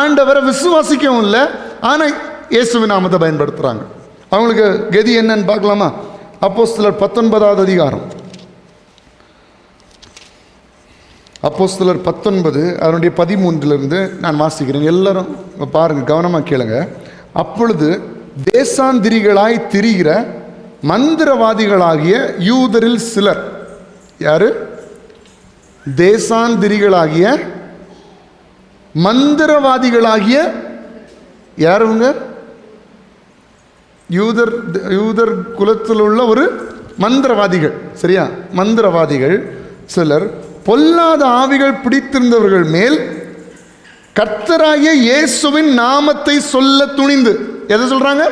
ஆண்டவரை விசுவாசிக்கவும் இல்லை, ஆனால் இயேசுவின் நாமத்தை பயன்படுத்துகிறாங்க. அவங்களுக்கு கதி என்னன்னு பார்க்கலாமா? அப்போஸ்தலர் 19வது அதிகாரம், அப்போஸ்தலர் 19 அதனுடைய 13 நான் வாசிக்கிறேன். எல்லாரும் பாருங்க, கவனமாக கேளுங்க. அப்பொழுது தேசாந்திரிகளாய் திரிகிற மந்திரவாதிகளாகிய யூதரில் சிலர், யாரு? தேசாந்திரிகளாகிய மந்திரவாதிகளாகிய யாருங்க? யூதர் குலத்தில் உள்ள ஒரு மந்திரவாதிகள். சரியா? மந்திரவாதிகள் சிலர் பொல்லாத ஆவிகள் பிடித்திருந்தவர்கள் மேல் கர்த்தராகிய இயேசுவின் நாமத்தை சொல்ல துணிந்து, எதை சொல்றாங்க?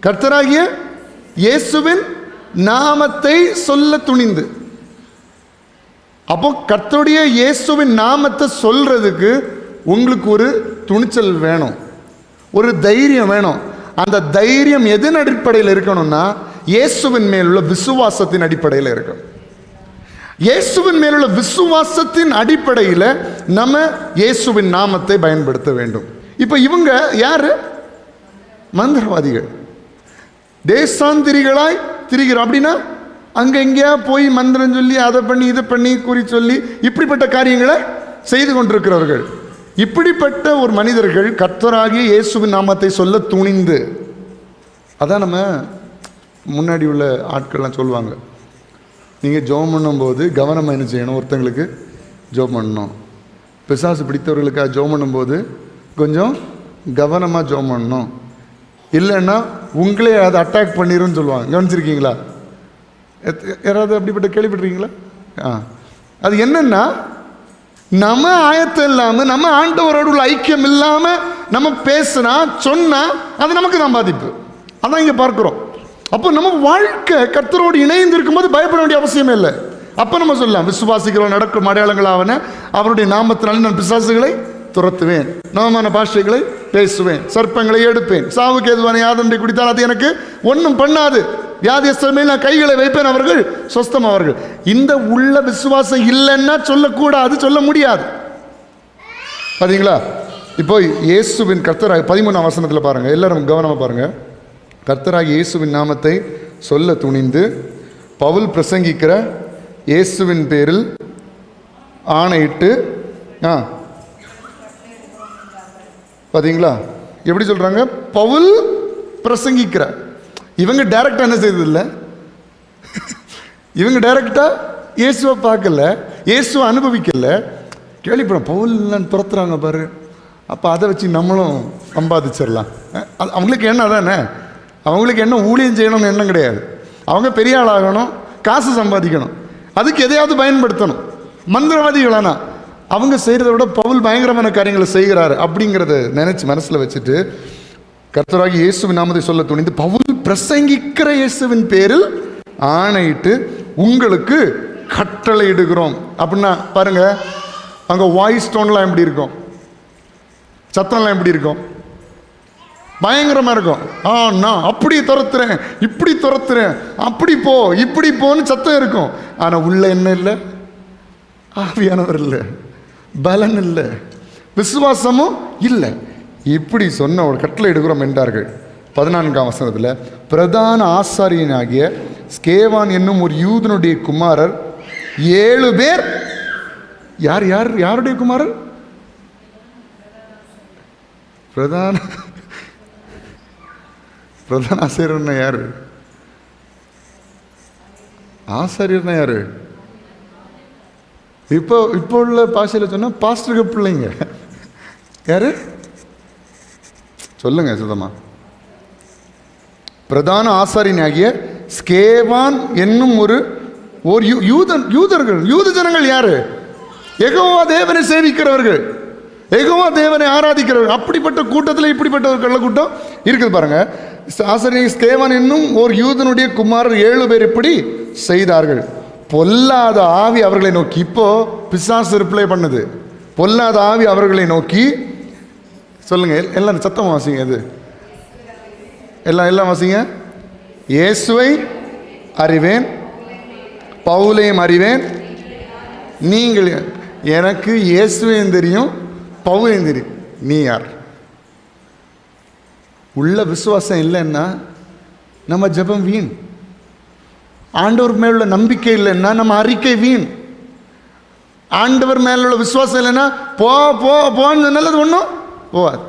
கர்த்தராகிய இயேசுவின் நாமத்தை சொல்ல துணிந்து. அப்போ கர்த்தருடைய இயேசுவின் நாமத்தை சொல்றதுக்கு உங்களுக்கு ஒரு துணிச்சல் வேணும், ஒரு தைரியம் வேணும். அந்த தைரியம் எதன் அடிப்படையில் இருக்கணும்னா, இயேசுவின் மேலுள்ள விசுவாசத்தின் அடிப்படையில் இருக்கணும். இயேசுவின் மேலுள்ள விசுவாசத்தின் அடிப்படையில் நம்ம இயேசுவின் நாமத்தை பயன்படுத்த வேண்டும். இப்போ இவங்க யாரு? மந்திரவாதிகள், தேசாந்திரிகளாய் திரிகிறோம். அப்படின்னா அங்க எங்கேயா போய் மந்திரம் சொல்லி அதை பண்ணி இதை பண்ணி குறி சொல்லி இப்படிப்பட்ட காரியங்களை செய்து கொண்டிருக்கிறவர்கள். இப்படிப்பட்ட ஒரு மனிதர்கள் கர்த்தராகிய இயேசுவின் நாமத்தை சொல்ல துணிந்து, அதான் நம்ம முன்னாடி உள்ள ஆட்கள்லாம் சொல்லுவாங்க, நீங்கள் ஜெபம் பண்ணும்போது கவனமாக என்ன செய்யணும்? ஒருத்தங்களுக்கு ஜெபம் பண்ணணும். பிசாசு பிடித்தவர்களுக்காக ஜெபம் பண்ணும்போது கொஞ்சம் கவனமாக ஜெபம் பண்ணணும், இல்லைன்னா உங்களே அதை அட்டாக் பண்ணிடும்னு சொல்லுவாங்க. கவனிச்சிருக்கீங்களா? யாராவது அப்படிப்பட்ட கேள்விப்பட்டிருக்கீங்களா? அது என்னன்னா, நம்ம ஆயத்தம் இல்லாமல், நம்ம ஆண்டவரோடு உள்ள ஐக்கியம் இல்லாமல் நம்ம பேசுனா சொன்னா அது நமக்கு தான் பாதிப்பு. அதான் இங்கே பார்க்குறோம். அப்போ நம்ம வாழ்க்கை கர்த்தரோடு இணைந்து இருக்கும்போது பயப்பட வேண்டிய அவசியமே இல்லை. அப்போ நம்ம சொல்லலாம், விசுவாசிக்கிறவன் நடக்கும் அடையாளங்களாவன அவருடைய நாமத்தினால நான் பிசாசுகளை துரத்துவேன், நவமான பாஷைகளை பேசுவேன், சர்ப்பங்களை எடுப்பேன், சாவுக்கு எதுவான யாதொன்றை குடித்தால் அது எனக்கு ஒன்றும் பண்ணாது, வியாதியஸ்தர் மேல் நான் கைகளை வைப்பேன், அவர்கள் சொஸ்தமாவார்கள். இந்த உள்ள விசுவாசம் இல்லைன்னா சொல்லக்கூடாது, சொல்ல முடியாது. பார்த்தீங்களா? இப்போ இயேசுவின் கர்த்தர் 13ஆம் வசனத்தில் பாருங்க, எல்லாரும் கவனமாக பாருங்க. கர்த்தராகிய இயேசுவின் நாமத்தை சொல்ல துணிந்து பவுல் பிரசங்கிக்கிற இயேசுவின் பேரில் ஆணையிட்டு பார்த்தீங்களா எப்படி சொல்கிறாங்க? பவுல் பிரசங்கிக்கிற. இவங்க டைரக்டாக என்ன செய்ததில்லை, இவங்க டைரக்டாக இயேசுவை பார்க்கல, இயேசுவை அனுபவிக்கல. கேள்விப்பட பவுல் துரத்துறாங்க பாரு, அப்போ அதை வச்சு நம்மளும் சம்பாதிச்சிடலாம். அவங்களுக்கு என்ன தானே, அவங்களுக்கு என்ன ஊழியம் செய்யணும்னு எண்ணம் கிடையாது. அவங்க பெரிய ஆளாகணும், காசு சம்பாதிக்கணும், அதுக்கு எதையாவது பயன்படுத்தணும். மந்திரவாதிகளானா அவங்க செய்கிறத விட பவுல் பயங்கரமான காரியங்களை செய்கிறாரு அப்படிங்கிறத நினைச்சு மனசில் வச்சுட்டு கர்த்தராகி இயேசுவின் நாமத்தை சொல்ல துணிந்து பவுல் பிரசங்கிக்கிற இயேசுவின் பேரில் ஆணையிட்டு உங்களுக்கு கட்டளை இடுகிறோம் அப்படின்னா பாருங்க, அங்கே வாய்ஸ் டோன்லாம் எப்படி இருக்கும், சத்தம்லாம் எப்படி இருக்கும், பயங்கரமாக இருக்கும். நான் அப்படி துரத்துறேன், இப்படி துரத்துறேன், அப்படி போ இப்படி போன்னு சத்தம் இருக்கும். ஆனால் உள்ள என்ன இல்லை, ஆவியானவர் இல்லை, பலன் இல்லை, விசுவாசமும் இல்லை. இப்படி சொன்ன ஒரு கட்டளை எடுக்கிறோம் என்றார்கள். 14ஆம் வசனத்தில் பிரதான ஆசாரியனாகிய ஸ்கேவான் என்னும் ஒரு யூதனுடைய குமாரர் 7 பேர். யார் யார் யாருடைய குமாரர்? பிரதான ஆசிரியர்னா யாரு? ஆசாரியர்னா யாரு? இப்போ உள்ள பாஷையில் சொன்னால் பாஸ்டருக்கு பிள்ளைங்க. யாரு சொல்லுங்க சுத்தமா? பிரதான ஆசாரியனாகிய ஸ்கேவான் என்னும் ஒரு யூதர்கள். யூத ஜனங்கள் யாரு? யெகோவா தேவனை சேவிக்கிறவர்கள், யெகோவா தேவனை ஆராதிக்கிறவர்கள். அப்படிப்பட்ட கூட்டத்தில் இப்படிப்பட்ட ஒரு கள்ள கூட்டம் இருக்குது பாருங்க. ஆசாரியனாகிய ஸ்கேவான் என்னும் ஒரு யூதனுடைய குமாரர் 7 பேர் இப்படி செய்தார்கள். பொல்லாத ஆவி அவர்களை நோக்கி, இப்போ பிசாசு ரிப்ளை பண்ணுது. பொல்லாத ஆவி அவர்களை நோக்கி, சொல்லுங்க எல்லாம் சத்தம் வாசிங்க, அது எல்லாம் வாசிங்க. இயேசுவை அறிவேன், பவுலையும் அறிவேன். நீங்கள் எனக்கு இயேசுவையும் தெரியும், பவுலையும் தெரியும். நீ யார்? உள்ள விசுவாசம் இல்லைன்னா நம்ம ஜெபம் வீண். ஆண்டவர் மேலுள்ள நம்பிக்கை இல்லைன்னா நம்ம அறிக்கை வீண். ஆண்டவர் மேலுள்ள விசுவாசம் இல்லைன்னா போன்னு நல்லது ஒன்றும் போவாது.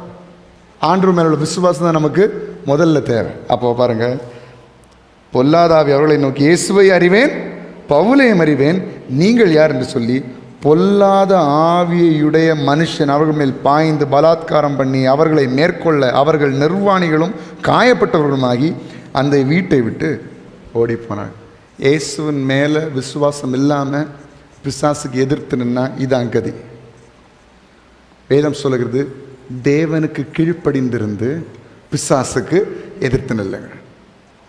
ஆண்டவர் மேலுள்ள விசுவாசம் தான் நமக்கு முதல்ல தேவை. அப்போ பாருங்க, பொல்லாதாவி அவர்களை நோக்கி இயேசுவை அறிவேன், பவுலையும் அறிவேன், நீங்கள் யார் என்று சொல்லி பொல்லாத ஆவியுடைய மனுஷன் அவர்கள் மேல் பாய்ந்து பலாத்காரம் பண்ணி அவர்களை மேற்கொள்ள அவர்கள் நிர்வாணிகளும் காயப்பட்டவர்களுமாகி அந்த வீட்டை விட்டு ஓடி போனாள். இயேசுவின் மேலே விசுவாசம் இல்லாமல் பிசாசுக்கு எதிர்த்து நின்னா இதான் கதி. வேதம் சொல்லுகிறது, தேவனுக்கு கீழ்ப்படிந்திருந்து பிசாசுக்கு எதிர்த்து நில்லுங்கள்.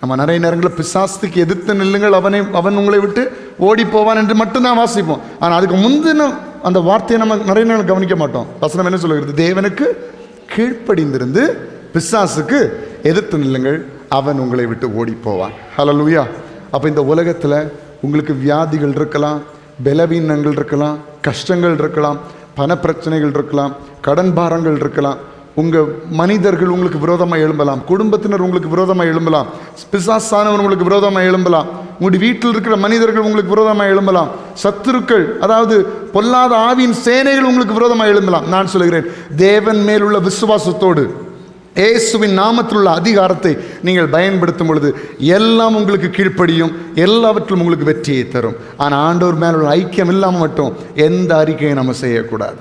நம்ம நிறைய நேரங்களில் பிசாசுக்கு எதிர்த்து நில்லுங்கள், அவன் உங்களை விட்டு ஓடி போவான் என்று மட்டும்தான் வாசிப்போம். ஆனால் அதுக்கு முந்தின அந்த வார்த்தையை நம்ம நிறைய நேரம் கவனிக்க மாட்டோம். வசனம் என்ன சொல்லுகிறது? தேவனுக்கு கீழ்ப்படிந்திருந்து பிசாசுக்கு எதிர்த்து நில்லுங்கள், அவன் உங்களை விட்டு ஓடி போவான். ஹல்லேலூயா. அப்போ இந்த உலகத்தில் உங்களுக்கு வியாதிகள் இருக்கலாம், பலவீனங்கள் இருக்கலாம், கஷ்டங்கள் இருக்கலாம், பண பிரச்சனைகள் இருக்கலாம், கடன் பாரங்கள் இருக்கலாம், உங்கள் மனிதர்கள் உங்களுக்கு விரோதமாக எழும்பலாம், குடும்பத்தினர் உங்களுக்கு விரோதமாக எழும்பலாம், பிசாசானவர் உங்களுக்கு விரோதமாக எழும்பலாம், உங்களுடைய வீட்டில் இருக்கிற மனிதர்கள் உங்களுக்கு விரோதமாக எழும்பலாம், சத்துருக்கள் அதாவது பொல்லாத ஆவியின் சேனைகள் உங்களுக்கு விரோதமாக எழும்பலாம். நான் சொல்கிறேன், தேவன் மேலுள்ள விசுவாசத்தோடு இயேசுவின் நாமத்தில் உள்ள அதிகாரத்தை நீங்கள் பயன்படுத்தும் பொழுது எல்லாம் உங்களுக்கு கீழ்ப்படியும், எல்லாவற்றிலும் உங்களுக்கு வெற்றியை தரும். ஆனால் ஆண்டவர் மேலுள்ள ஐக்கியம் இல்லாமல் மட்டும் எந்த அறிக்கையை நம்ம செய்யக்கூடாது.